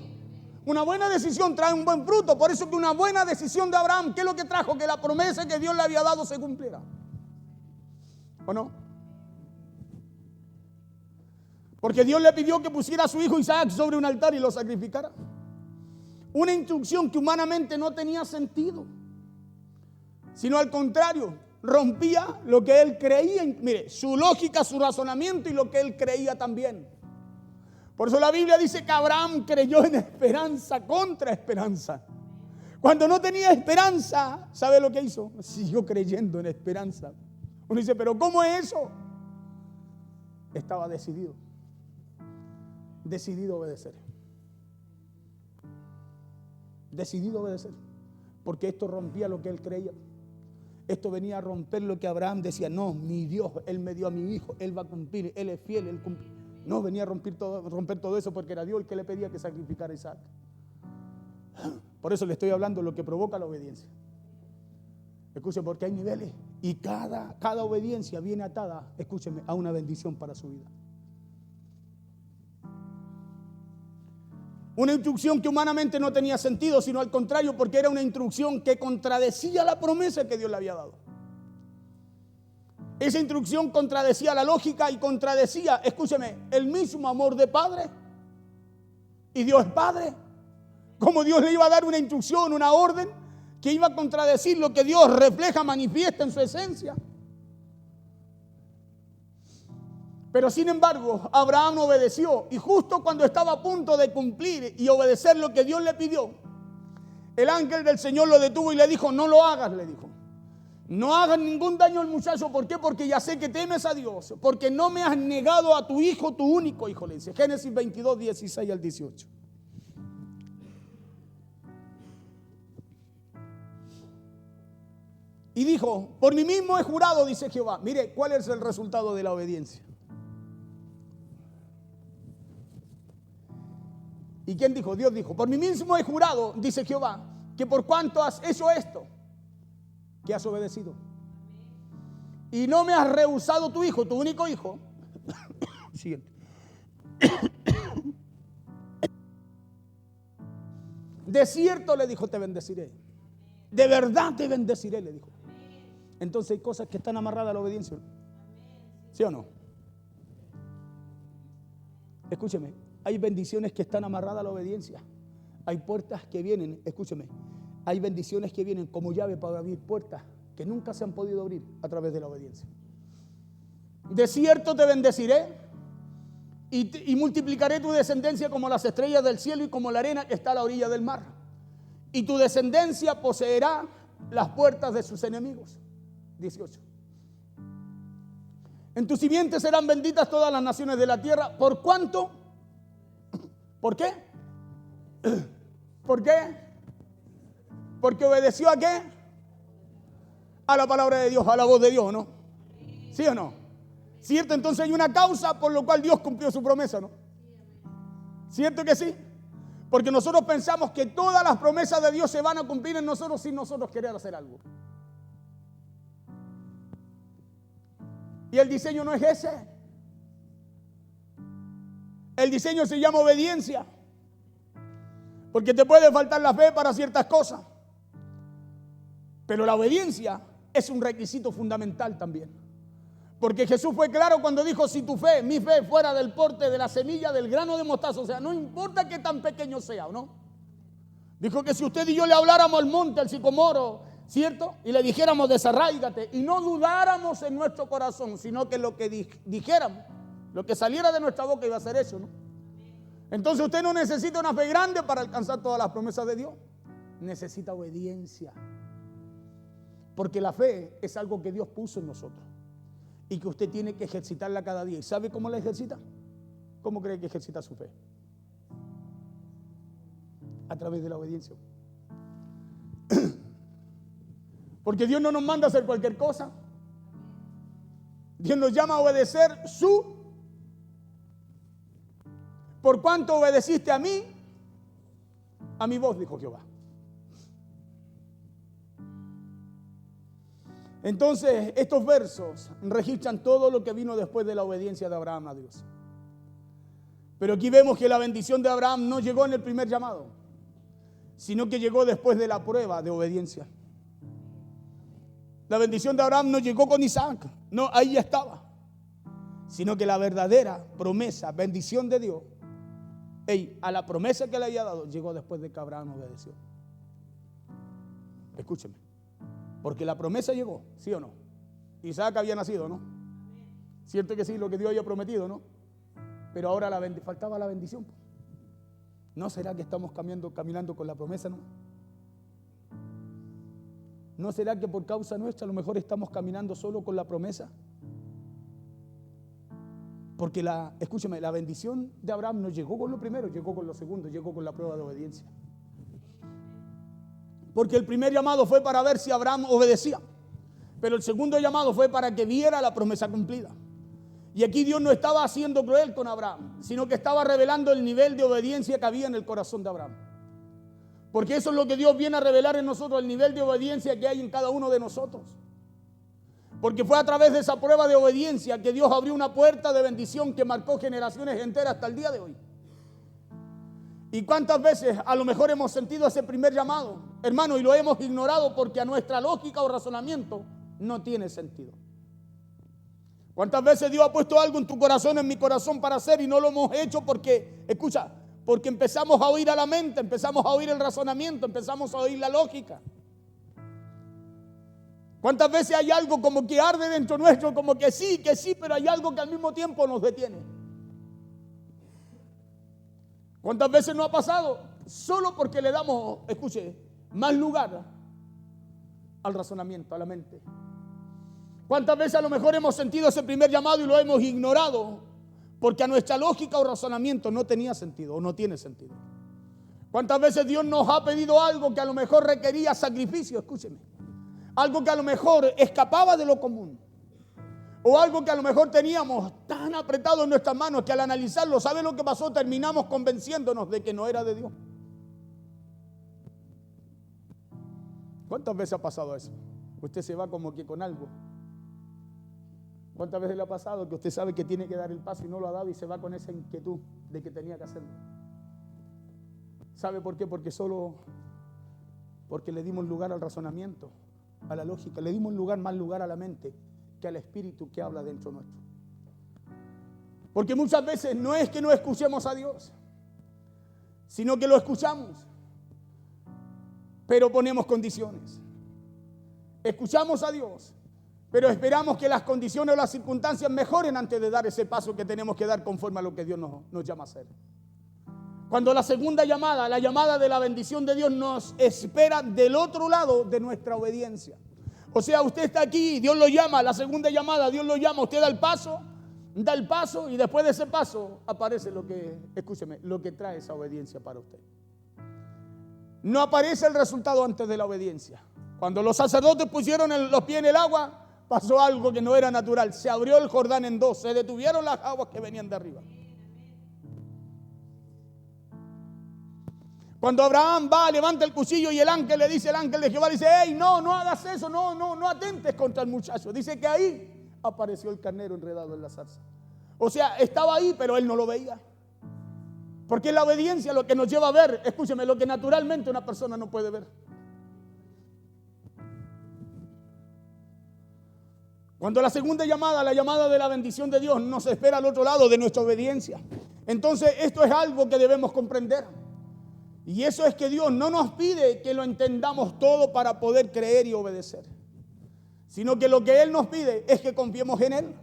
Una buena decisión trae un buen fruto. Por eso que una buena decisión de Abraham, ¿qué es lo que trajo? Que la promesa que Dios le había dado se cumpliera. ¿O no? Porque Dios le pidió que pusiera a su hijo Isaac sobre un altar y lo sacrificara. Una instrucción que humanamente no tenía sentido, sino al contrario, rompía lo que él creía. Mire, su lógica, su razonamiento y lo que él creía también. Por eso la Biblia dice que Abraham creyó en esperanza contra esperanza. Cuando no tenía esperanza, ¿sabe lo que hizo? Siguió creyendo en esperanza. Uno dice, ¿pero cómo es eso? Estaba decidido. Decidido a obedecer. Decidido a obedecer. Porque esto rompía lo que él creía. Esto venía a romper lo que Abraham decía, no, mi Dios, Él me dio a mi hijo, Él va a cumplir, Él es fiel, Él cumple. No, venía a romper todo eso porque era Dios el que le pedía que sacrificara a Isaac. Por eso le estoy hablando de lo que provoca la obediencia. Escuchen, porque hay niveles y cada obediencia viene atada, escúcheme, a una bendición para su vida. Una instrucción que humanamente no tenía sentido, sino al contrario, porque era una instrucción que contradecía la promesa que Dios le había dado. Esa instrucción contradecía la lógica y contradecía, escúcheme, el mismo amor de padre. Y Dios es padre. Como Dios le iba a dar una instrucción, una orden, que iba a contradecir lo que Dios refleja, manifiesta en su esencia. Pero sin embargo, Abraham obedeció y justo cuando estaba a punto de cumplir y obedecer lo que Dios le pidió, el ángel del Señor lo detuvo y le dijo, no lo hagas, le dijo. No hagas ningún daño al muchacho. ¿Por qué? Porque ya sé que temes a Dios, porque no me has negado a tu hijo, tu único hijo, le dice. Génesis 22, 16 al 18. Y dijo, por mí mismo he jurado, dice Jehová. Mire, ¿cuál es el resultado de la obediencia? ¿Y quién dijo? Dios dijo, por mí mismo he jurado, dice Jehová, que por cuanto has hecho esto, que has obedecido. Y no me has rehusado tu hijo, tu único hijo. Siguiente. De cierto, le dijo, te bendeciré. De verdad te bendeciré, le dijo. Entonces hay cosas que están amarradas a la obediencia. ¿Sí o no? Escúcheme, hay bendiciones que están amarradas a la obediencia. Hay puertas que vienen, escúcheme, hay bendiciones que vienen como llave para abrir puertas que nunca se han podido abrir a través de la obediencia. De cierto te bendeciré y multiplicaré tu descendencia como las estrellas del cielo y como la arena que está a la orilla del mar. Y tu descendencia poseerá las puertas de sus enemigos. 18. En tu simiente serán benditas todas las naciones de la tierra. ¿Por cuánto? ¿Por qué? ¿Por qué? Porque obedeció ¿a qué? A la palabra de Dios, a la voz de Dios, ¿no? ¿Sí o no? ¿Cierto? Entonces hay una causa por lo cual Dios cumplió su promesa, ¿no? ¿Cierto que sí? Porque nosotros pensamos que todas las promesas de Dios se van a cumplir en nosotros sin nosotros querer hacer algo. Y el diseño no es ese. El diseño se llama obediencia. Porque te puede faltar la fe para ciertas cosas. Pero la obediencia es un requisito fundamental también. Porque Jesús fue claro cuando dijo, si tu fe, mi fe, fuera del porte de la semilla del grano de mostaza, o sea, no importa qué tan pequeño sea, ¿o no? Dijo que si usted y yo le habláramos al monte, al sicomoro, ¿cierto? Y le dijéramos, desarráigate, y no dudáramos en nuestro corazón, sino que lo que dijéramos, lo que saliera de nuestra boca iba a ser eso, ¿no? Entonces usted no necesita una fe grande para alcanzar todas las promesas de Dios. Necesita obediencia. Porque la fe es algo que Dios puso en nosotros y que usted tiene que ejercitarla cada día. ¿Y sabe cómo la ejercita? ¿Cómo cree que ejercita su fe? A través de la obediencia. Porque Dios no nos manda a hacer cualquier cosa. Dios nos llama a obedecer por cuanto obedeciste a mí, a mi voz, dijo Jehová. Entonces, estos versos registran todo lo que vino después de la obediencia de Abraham a Dios. Pero aquí vemos que la bendición de Abraham no llegó en el primer llamado, sino que llegó después de la prueba de obediencia. La bendición de Abraham no llegó con Isaac, no, ahí ya estaba. sino que la verdadera promesa, bendición de Dios, a la promesa que le había dado, llegó después de que Abraham obedeció. Escúcheme, porque la promesa llegó, ¿sí o no? Isaac había nacido, ¿no? Cierto que sí, lo que Dios había prometido, ¿no? Pero ahora faltaba la bendición. ¿No será que estamos caminando con la promesa, no? ¿No será que por causa nuestra a lo mejor estamos caminando solo con la promesa? Porque escúcheme, la bendición de Abraham no llegó con lo primero, llegó con lo segundo, llegó con la prueba de obediencia. Porque el primer llamado fue para ver si Abraham obedecía, pero el segundo llamado fue para que viera la promesa cumplida. Y aquí Dios no estaba siendo cruel con Abraham, sino que estaba revelando el nivel de obediencia que había en el corazón de Abraham. Porque eso es lo que Dios viene a revelar en nosotros, el nivel de obediencia que hay en cada uno de nosotros. Porque fue a través de esa prueba de obediencia que Dios abrió una puerta de bendición que marcó generaciones enteras hasta el día de hoy. ¿Y cuántas veces a lo mejor hemos sentido ese primer llamado, hermano, y lo hemos ignorado porque a nuestra lógica o razonamiento no tiene sentido? ¿Cuántas veces Dios ha puesto algo en tu corazón, en mi corazón para hacer y no lo hemos hecho porque, escucha, porque empezamos a oír a la mente, empezamos a oír el razonamiento, empezamos a oír la lógica? ¿Cuántas veces hay algo como que arde dentro nuestro, como que sí, pero hay algo que al mismo tiempo nos detiene? ¿Cuántas veces no ha pasado? Solo porque le damos, escuche, más lugar al razonamiento, a la mente. ¿Cuántas veces a lo mejor hemos sentido ese primer llamado y lo hemos ignorado porque a nuestra lógica o razonamiento no tenía sentido o no tiene sentido? ¿Cuántas veces Dios nos ha pedido algo que a lo mejor requería sacrificio? Escúcheme. Algo que a lo mejor escapaba de lo común. O algo que a lo mejor teníamos tan apretado en nuestras manos que al analizarlo, ¿sabe lo que pasó? Terminamos convenciéndonos de que no era de Dios. ¿Cuántas veces ha pasado eso? Usted se va como que con algo. ¿Cuántas veces le ha pasado que usted sabe que tiene que dar el paso y no lo ha dado y se va con esa inquietud de que tenía que hacerlo? ¿Sabe por qué? Porque le dimos lugar al razonamiento, a la lógica, le dimos más lugar a la mente que al espíritu que habla dentro nuestro. Porque muchas veces no es que no escuchemos a Dios, sino que lo escuchamos, pero ponemos condiciones. Escuchamos a Dios, pero esperamos que las condiciones o las circunstancias mejoren antes de dar ese paso que tenemos que dar conforme a lo que Dios nos llama a hacer. Cuando la segunda llamada, la llamada de la bendición de Dios, nos espera del otro lado de nuestra obediencia. O sea, usted está aquí, Dios lo llama, la segunda llamada, Dios lo llama, usted da el paso y después de ese paso aparece lo que trae esa obediencia para usted. No aparece el resultado antes de la obediencia. Cuando los sacerdotes pusieron los pies en el agua, pasó algo que no era natural. Se abrió el Jordán en dos, se detuvieron las aguas que venían de arriba. Cuando Abraham va, levanta el cuchillo y el ángel le dice, el ángel de Jehová dice, hey, no hagas eso, no atentes contra el muchacho. Dice que ahí apareció el carnero enredado en la zarza. O sea, estaba ahí, pero él no lo veía. Porque es la obediencia lo que nos lleva a ver, escúcheme, lo que naturalmente una persona no puede ver. Cuando la segunda llamada, la llamada de la bendición de Dios, nos espera al otro lado de nuestra obediencia. Entonces, esto es algo que debemos comprender. Y eso es que Dios no nos pide que lo entendamos todo para poder creer y obedecer, sino que lo que Él nos pide es que confiemos en Él.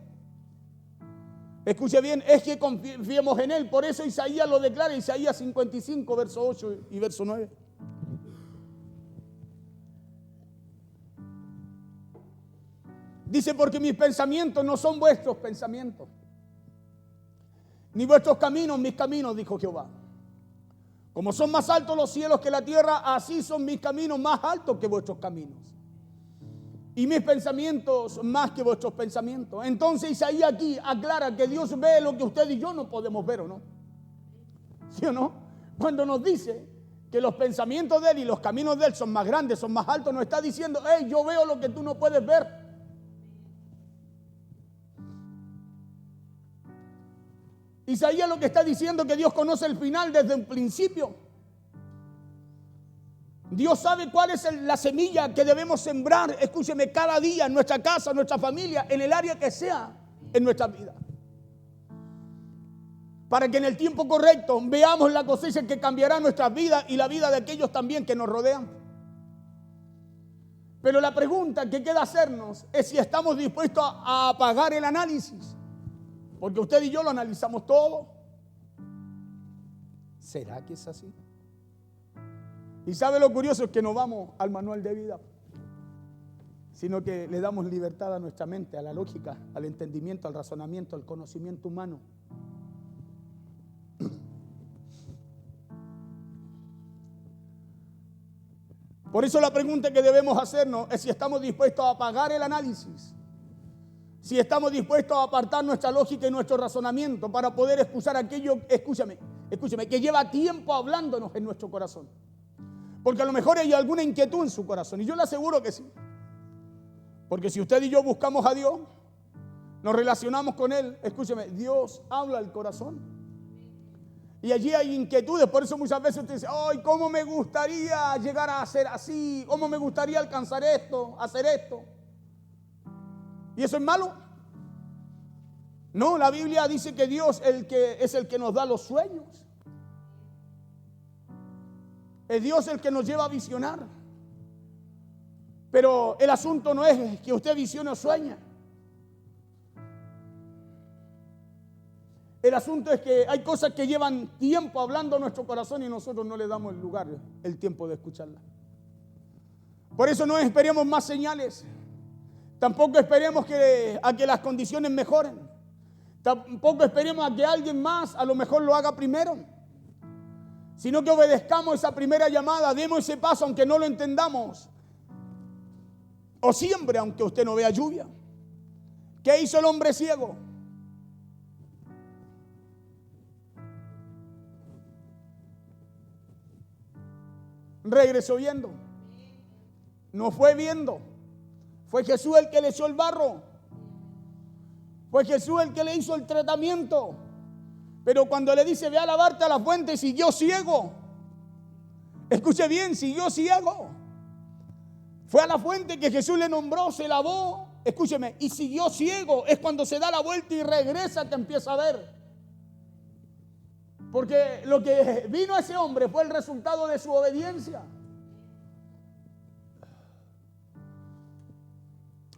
Escuche bien, es que confiemos en Él. Por eso Isaías lo declara, Isaías 55, verso 8 y verso 9. Dice, porque mis pensamientos no son vuestros pensamientos, ni vuestros caminos mis caminos, dijo Jehová. Como son más altos los cielos que la tierra, así son mis caminos más altos que vuestros caminos, y mis pensamientos más que vuestros pensamientos. Entonces Isaías aquí aclara que Dios ve lo que usted y yo no podemos ver, ¿o no? ¿Sí o no? Cuando nos dice que los pensamientos de Él y los caminos de Él son más grandes, son más altos, nos está diciendo, hey, yo veo lo que tú no puedes ver. Isaías lo que está diciendo es que Dios conoce el final desde un principio. Dios sabe cuál es la semilla que debemos sembrar, escúcheme, cada día en nuestra casa, en nuestra familia, en el área que sea en nuestra vida. para que en el tiempo correcto veamos la cosecha que cambiará nuestras vidas y la vida de aquellos también que nos rodean. Pero la pregunta que queda hacernos es si estamos dispuestos a pagar el análisis. Porque usted y yo lo analizamos todo. ¿Será que es así? Y sabe lo curioso, es que no vamos al manual de vida, sino que le damos libertad a nuestra mente, a la lógica, al entendimiento, al razonamiento, al conocimiento humano. Por eso la pregunta que debemos hacernos es si estamos dispuestos a pagar el análisis, si estamos dispuestos a apartar nuestra lógica y nuestro razonamiento para poder excusar aquello, escúchame, que lleva tiempo hablándonos en nuestro corazón. Porque a lo mejor hay alguna inquietud en su corazón, y yo le aseguro que sí. Porque si usted y yo buscamos a Dios, nos relacionamos con Él, escúcheme, Dios habla al corazón. Y allí hay inquietudes, por eso muchas veces usted dice, ¡ay, cómo me gustaría llegar a ser así! ¿Cómo me gustaría alcanzar esto, hacer esto? ¿Y eso es malo? No, la Biblia dice que Dios es el que nos da los sueños. Es Dios el que nos lleva a visionar. Pero el asunto no es que usted visione o sueña. El asunto es que hay cosas que llevan tiempo hablando a nuestro corazón y nosotros no le damos el lugar, el tiempo de escucharlas. Por eso no esperemos más señales. Tampoco esperemos a que las condiciones mejoren. Tampoco esperemos a que alguien más a lo mejor lo haga primero. Sino que obedezcamos esa primera llamada, demos ese paso aunque no lo entendamos. O siembre aunque usted no vea lluvia. ¿Qué hizo el hombre ciego? Regresó viendo. No fue viendo. Fue Jesús el que le echó el barro. Fue Jesús el que le hizo el tratamiento. Pero cuando le dice, ve a lavarte a la fuente, siguió ciego. Escuche bien, siguió ciego. Fue a la fuente que Jesús le nombró, se lavó, escúcheme, y siguió ciego. Es cuando se da la vuelta y regresa que empieza a ver. Porque lo que vino a ese hombre fue el resultado de su obediencia.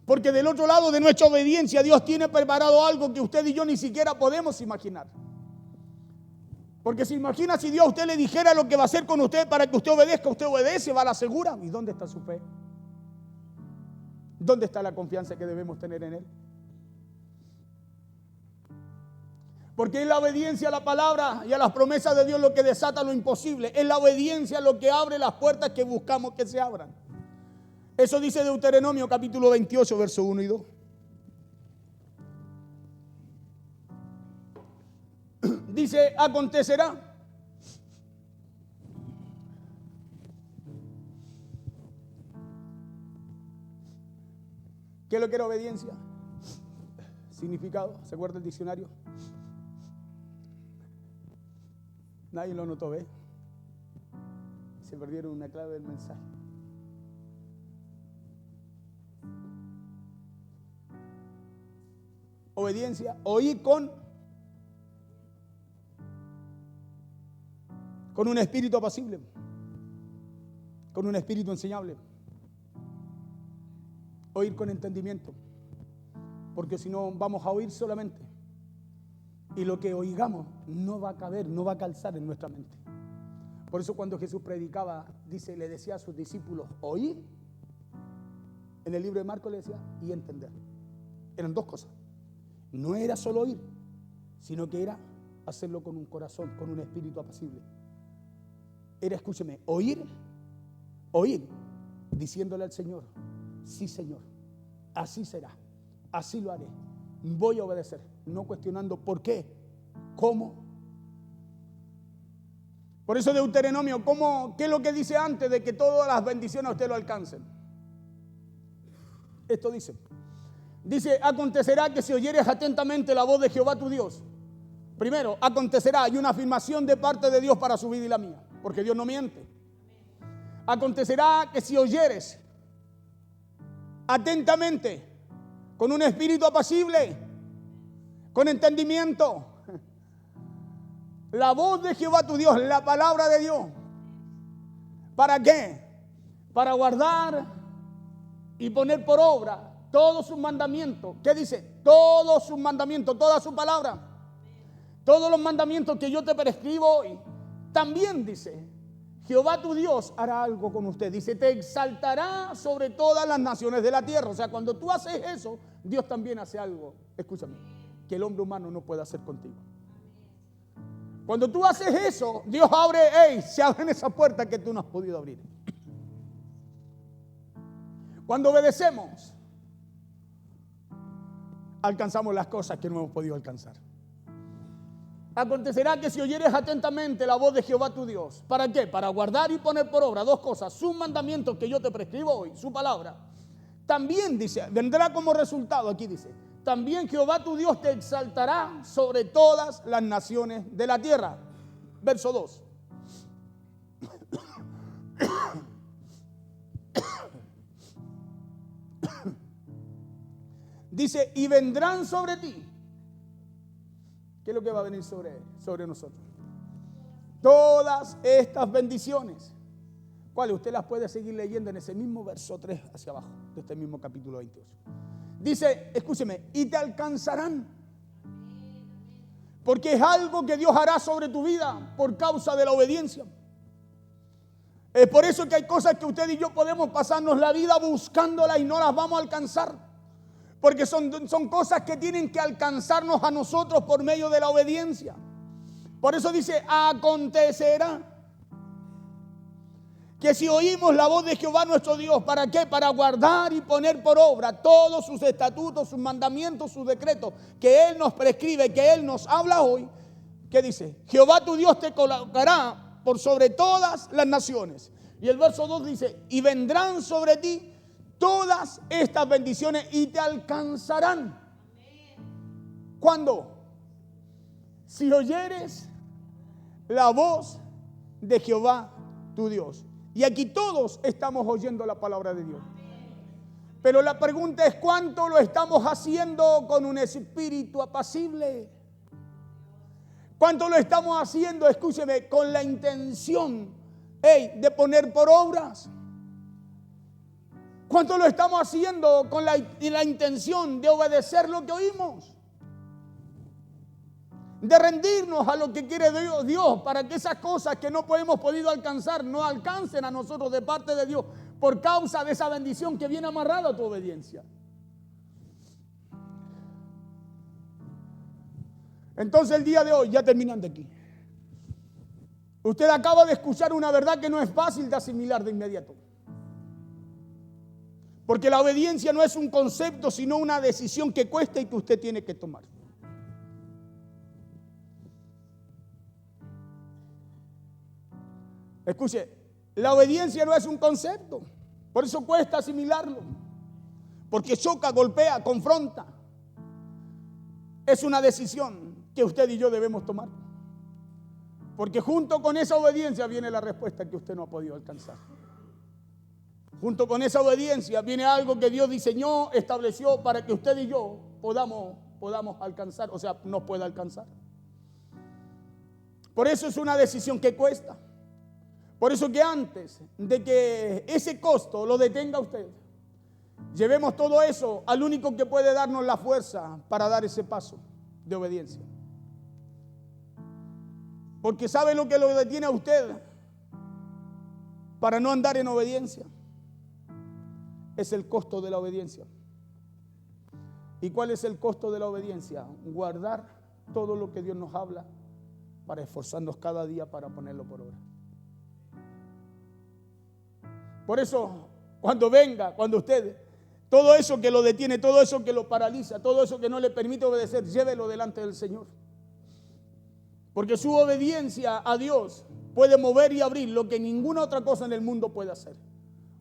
Porque del otro lado de nuestra obediencia, Dios tiene preparado algo que usted y yo ni siquiera podemos imaginar. Porque se imagina si Dios a usted le dijera lo que va a hacer con usted para que usted obedezca, usted obedece, va a la segura. ¿Y dónde está su fe? ¿Dónde está la confianza que debemos tener en Él? Porque es la obediencia a la palabra y a las promesas de Dios lo que desata lo imposible. Es la obediencia lo que abre las puertas que buscamos que se abran. Eso dice Deuteronomio capítulo 28, verso 1 y 2. Dice, acontecerá ¿qué es lo que era obediencia? Significado, ¿se acuerda el diccionario? Nadie lo notó, ¿ve? Se perdieron una clave del mensaje. Obediencia, oír con un espíritu apacible, con un espíritu enseñable. Oír con entendimiento, porque si no vamos a oír solamente y lo que oigamos no va a caber, no va a calzar en nuestra mente. Por eso cuando Jesús predicaba, le decía a sus discípulos, oír, en el libro de Marcos le decía, y entender. Eran dos cosas. No era solo oír, sino que era hacerlo con un corazón, con un espíritu apacible. Era, escúcheme, oír, diciéndole al Señor, sí Señor, así será, así lo haré, voy a obedecer, no cuestionando por qué, cómo. Por eso Deuteronomio, ¿qué es lo que dice antes de que todas las bendiciones a usted lo alcancen? Esto dice, acontecerá que si oyeres atentamente la voz de Jehová tu Dios. Primero, acontecerá, hay una afirmación de parte de Dios para su vida y la mía, porque Dios no miente. Acontecerá que si oyeres atentamente, con un espíritu apacible, con entendimiento, la voz de Jehová tu Dios, la palabra de Dios. ¿Para qué? Para guardar y poner por obra todos sus mandamientos. ¿Qué dice? Todos sus mandamientos, toda su palabra. Todos los mandamientos que yo te prescribo hoy. También dice, Jehová tu Dios hará algo con usted. Dice, te exaltará sobre todas las naciones de la tierra. O sea, cuando tú haces eso, Dios también hace algo, escúchame, que el hombre humano no puede hacer contigo. Cuando tú haces eso, Dios se abren esas puertas que tú no has podido abrir. Cuando obedecemos, alcanzamos las cosas que no hemos podido alcanzar. Acontecerá que si oyeres atentamente la voz de Jehová tu Dios, ¿para qué? Para guardar y poner por obra dos cosas, sus mandamientos que yo te prescribo hoy, su palabra. También dice, vendrá como resultado, aquí dice, también Jehová tu Dios te exaltará sobre todas las naciones de la tierra. Verso 2. Dice, y vendrán sobre ti. ¿Qué es lo que va a venir sobre nosotros? Todas estas bendiciones. ¿Cuáles? Usted las puede seguir leyendo en ese mismo verso 3 hacia abajo, de este mismo capítulo 28. Dice, escúcheme, y te alcanzarán. Porque es algo que Dios hará sobre tu vida por causa de la obediencia. Es por eso que hay cosas que usted y yo podemos pasarnos la vida buscándolas y no las vamos a alcanzar. Porque son cosas que tienen que alcanzarnos a nosotros por medio de la obediencia. Por eso dice, acontecerá que si oímos la voz de Jehová nuestro Dios, ¿para qué? Para guardar y poner por obra todos sus estatutos, sus mandamientos, sus decretos que Él nos prescribe, que Él nos habla hoy. ¿Qué dice? Jehová tu Dios te colocará por sobre todas las naciones. Y el verso 2 dice, y vendrán sobre ti todas estas bendiciones y te alcanzarán. ¿Cuándo? Si oyeres la voz de Jehová tu Dios. Y aquí todos estamos oyendo la palabra de Dios. Pero la pregunta es, ¿cuánto lo estamos haciendo con un espíritu apacible? ¿Cuánto lo estamos haciendo, escúcheme, con la intención de poner por obras? ¿Cuánto lo estamos haciendo con la intención de obedecer lo que oímos? De rendirnos a lo que quiere Dios para que esas cosas que no hemos podido alcanzar no alcancen a nosotros de parte de Dios por causa de esa bendición que viene amarrada a tu obediencia. Entonces el día de hoy, ya terminando aquí, usted acaba de escuchar una verdad que no es fácil de asimilar de inmediato. Porque la obediencia no es un concepto, sino una decisión que cuesta y que usted tiene que tomar. Escuche, la obediencia no es un concepto, por eso cuesta asimilarlo. Porque choca, golpea, confronta. Es una decisión que usted y yo debemos tomar. Porque junto con esa obediencia viene la respuesta que usted no ha podido alcanzar. Junto con esa obediencia viene algo que Dios diseñó, estableció para que usted y yo podamos alcanzar, o sea, nos pueda alcanzar. Por eso es una decisión que cuesta. Por eso que antes de que ese costo lo detenga usted, llevemos todo eso al único que puede darnos la fuerza para dar ese paso de obediencia. Porque ¿sabe lo que lo detiene a usted para no andar en obediencia? Es el costo de la obediencia. ¿Y cuál es el costo de la obediencia? Guardar todo lo que Dios nos habla para esforzarnos cada día para ponerlo por obra. Por eso, cuando usted, todo eso que lo detiene, todo eso que lo paraliza, todo eso que no le permite obedecer, llévelo delante del Señor. Porque su obediencia a Dios puede mover y abrir lo que ninguna otra cosa en el mundo puede hacer.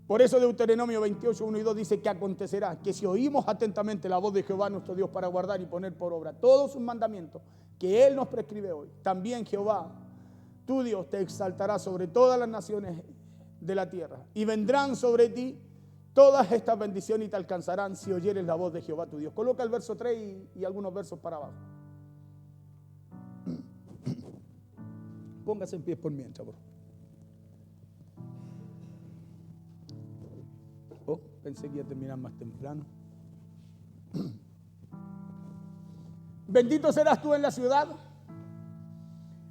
Por eso Deuteronomio 28, 1 y 2 dice que acontecerá que si oímos atentamente la voz de Jehová nuestro Dios para guardar y poner por obra todos sus mandamientos que Él nos prescribe hoy, también Jehová, tu Dios, te exaltará sobre todas las naciones de la tierra y vendrán sobre ti todas estas bendiciones y te alcanzarán si oyeres la voz de Jehová tu Dios. Coloca el verso 3 y algunos versos para abajo. Póngase en pie por mientras, por favor. Oh, pensé que iba a terminar más temprano. Bendito serás tú en la ciudad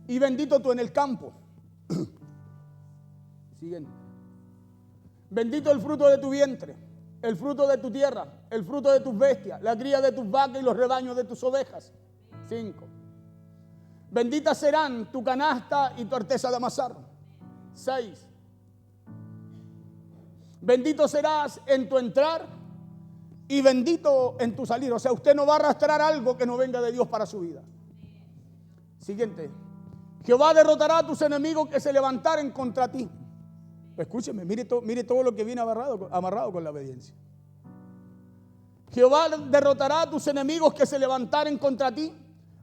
y bendito tú en el campo. Siguiente. Bendito el fruto de tu vientre, el fruto de tu tierra, el fruto de tus bestias, la cría de tus vacas y los rebaños de tus ovejas. 5. Benditas serán tu canasta y tu arteza de amasar. 6. Bendito serás en tu entrar y bendito en tu salir. O sea, usted no va a arrastrar algo que no venga de Dios para su vida. Siguiente. Jehová derrotará a tus enemigos que se levantaren contra ti. Escúcheme, mire todo lo que viene amarrado con la obediencia. Jehová derrotará a tus enemigos que se levantaren contra ti.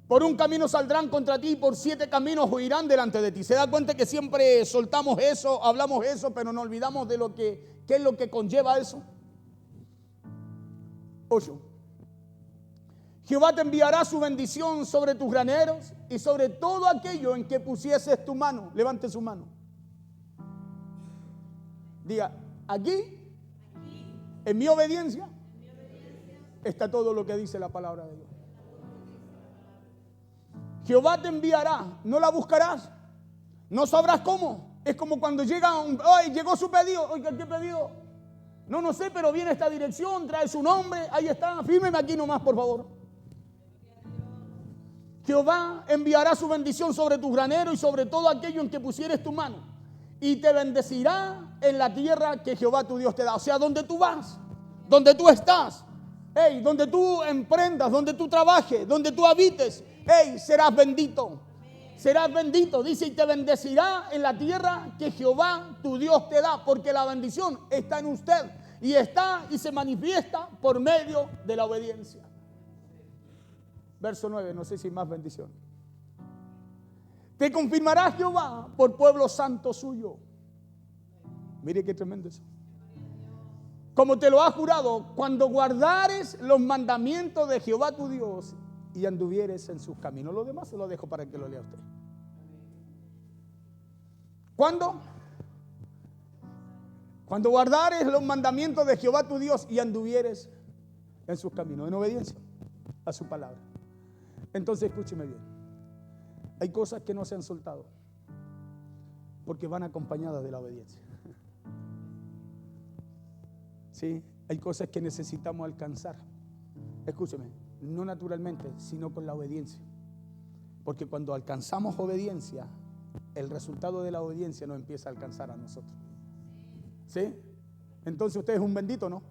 Por un camino saldrán contra ti y por 7 caminos huirán delante de ti. ¿Se da cuenta que siempre soltamos eso, hablamos eso, pero no olvidamos de qué es lo que conlleva eso? 8. Jehová te enviará su bendición sobre tus graneros y sobre todo aquello en que pusieses tu mano. Levante su mano. Diga, aquí, en mi obediencia, está todo lo que dice la palabra de Dios. Jehová te enviará, no la buscarás, no sabrás cómo. Es como cuando llegó su pedido. Oiga, ¿qué pedido? No sé, pero viene esta dirección, trae su nombre, ahí está, fírmeme aquí nomás, por favor. Jehová enviará su bendición sobre tus graneros y sobre todo aquello en que pusieres tu mano. Y te bendecirá en la tierra que Jehová tu Dios te da. O sea, donde tú vas, donde tú estás, donde tú emprendas, donde tú trabajes, donde tú habites, serás bendito. Serás bendito, dice, y te bendecirá en la tierra que Jehová tu Dios te da, porque la bendición está en usted y está y se manifiesta por medio de la obediencia. Verso 9, no sé si hay más bendición. Te confirmará Jehová por pueblo santo suyo. Mire qué tremendo eso. Como te lo ha jurado, cuando guardares los mandamientos de Jehová tu Dios y anduvieres en sus caminos. Lo demás se lo dejo para que lo lea usted. ¿Cuándo? Cuando guardares los mandamientos de Jehová tu Dios y anduvieres en sus caminos, en obediencia a su palabra. Entonces escúcheme bien. Hay cosas que no se han soltado porque van acompañadas de la obediencia. Sí, hay cosas que necesitamos alcanzar. Escúcheme, no naturalmente, sino con la obediencia. Porque cuando alcanzamos obediencia, el resultado de la obediencia nos empieza a alcanzar a nosotros. ¿Sí? Entonces usted es un bendito, ¿no?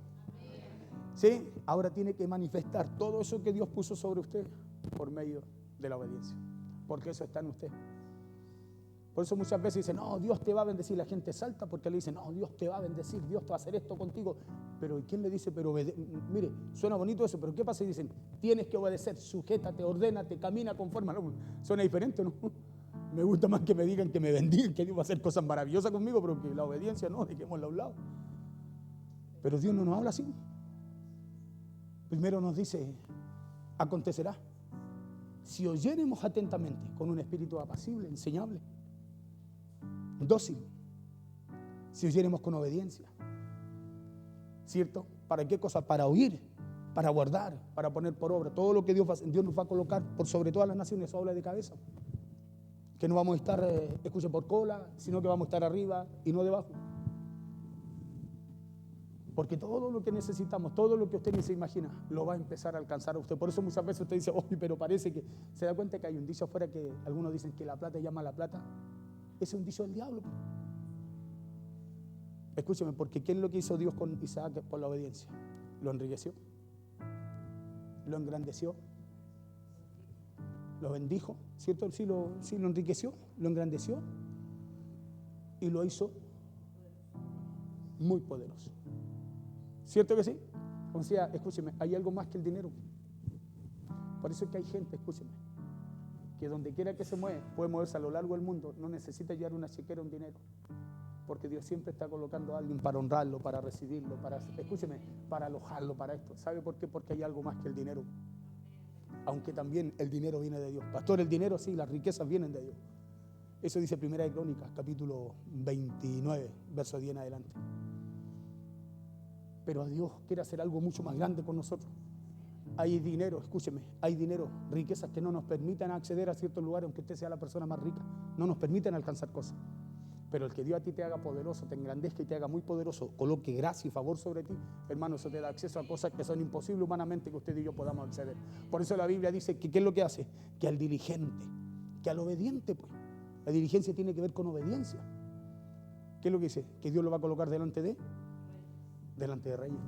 ¿Sí? Ahora tiene que manifestar todo eso que Dios puso sobre usted por medio de la obediencia. Porque eso está en usted. Por eso muchas veces dicen, no, Dios te va a bendecir. La gente salta porque le dicen, no, Dios te va a bendecir, Dios te va a hacer esto contigo. Pero ¿quién le dice? Pero mire, suena bonito eso, pero ¿qué pasa? Y dicen, tienes que obedecer, sujétate, ordénate, camina conforme. No, suena diferente, ¿no? Me gusta más que me digan que me bendigan, que Dios va a hacer cosas maravillosas conmigo, pero que la obediencia no, dejémosla a un lado. Pero Dios no nos habla así. Primero nos dice, acontecerá. Si oyéremos atentamente, con un espíritu apacible, enseñable, dócil, si oyéremos con obediencia, ¿cierto? ¿Para qué cosa? Para oír, para guardar, para poner por obra todo lo que Dios nos va a colocar por sobre todas las naciones, habla de cabeza. Que no vamos a estar, escuche, por cola, sino que vamos a estar arriba y no debajo. Porque todo lo que necesitamos, todo lo que usted ni se imagina, lo va a empezar a alcanzar a usted. Por eso muchas veces usted dice, oye, pero parece que se da cuenta que hay un dicho afuera que algunos dicen que la plata llama a la plata. Ese es un dicho del diablo. Escúcheme, porque ¿qué es lo que hizo Dios con Isaac por la obediencia? Lo enriqueció, lo engrandeció, lo bendijo, ¿cierto? Sí, lo enriqueció, lo engrandeció y lo hizo muy poderoso. ¿Cierto que sí? O sea, escúcheme, hay algo más que el dinero. Por eso es que hay gente, escúcheme, que donde quiera que se mueve, puede moverse a lo largo del mundo, no necesita llevar una chequera, un dinero. Porque Dios siempre está colocando a alguien para honrarlo, para recibirlo, escúcheme, para alojarlo, para esto. ¿Sabe por qué? Porque hay algo más que el dinero. Aunque también el dinero viene de Dios. Pastor, el dinero sí, las riquezas vienen de Dios. Eso dice Primera de Crónicas, capítulo 29, verso 10 en adelante. Pero Dios quiere hacer algo mucho más grande con nosotros. Hay dinero, escúcheme, hay dinero, riquezas que no nos permiten acceder a ciertos lugares, aunque usted sea la persona más rica, no nos permiten alcanzar cosas. Pero el que Dios a ti te haga poderoso, te engrandezca y te haga muy poderoso, coloque gracia y favor sobre ti, hermano, eso te da acceso a cosas que son imposibles humanamente que usted y yo podamos acceder. Por eso la Biblia dice que ¿qué es lo que hace? Que al diligente, que al obediente, pues. La diligencia tiene que ver con obediencia. ¿Qué es lo que dice? Que Dios lo va a colocar delante de reyes.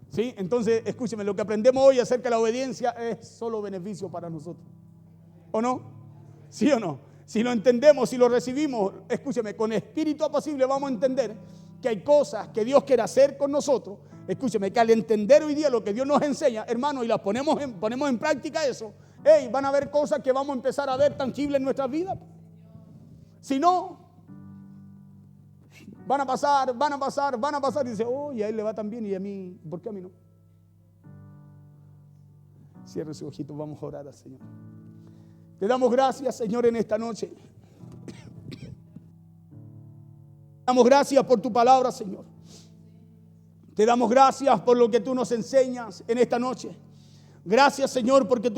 ¿Sí? Entonces, escúcheme, lo que aprendemos hoy acerca de la obediencia es solo beneficio para nosotros. ¿O no? ¿Sí o no? Si lo entendemos, si lo recibimos, escúcheme, con espíritu apacible vamos a entender que hay cosas que Dios quiere hacer con nosotros. Escúcheme, que al entender hoy día lo que Dios nos enseña, hermano, y las ponemos en práctica eso, van a haber cosas que vamos a empezar a ver tangibles en nuestras vidas. Si no, van a pasar, y dice, y a él le va tan bien y a mí, ¿por qué a mí no? Cierre sus ojitos, vamos a orar al Señor. Te damos gracias, Señor, en esta noche. Te damos gracias por tu palabra, Señor. Te damos gracias por lo que tú nos enseñas en esta noche. Gracias, Señor, porque tú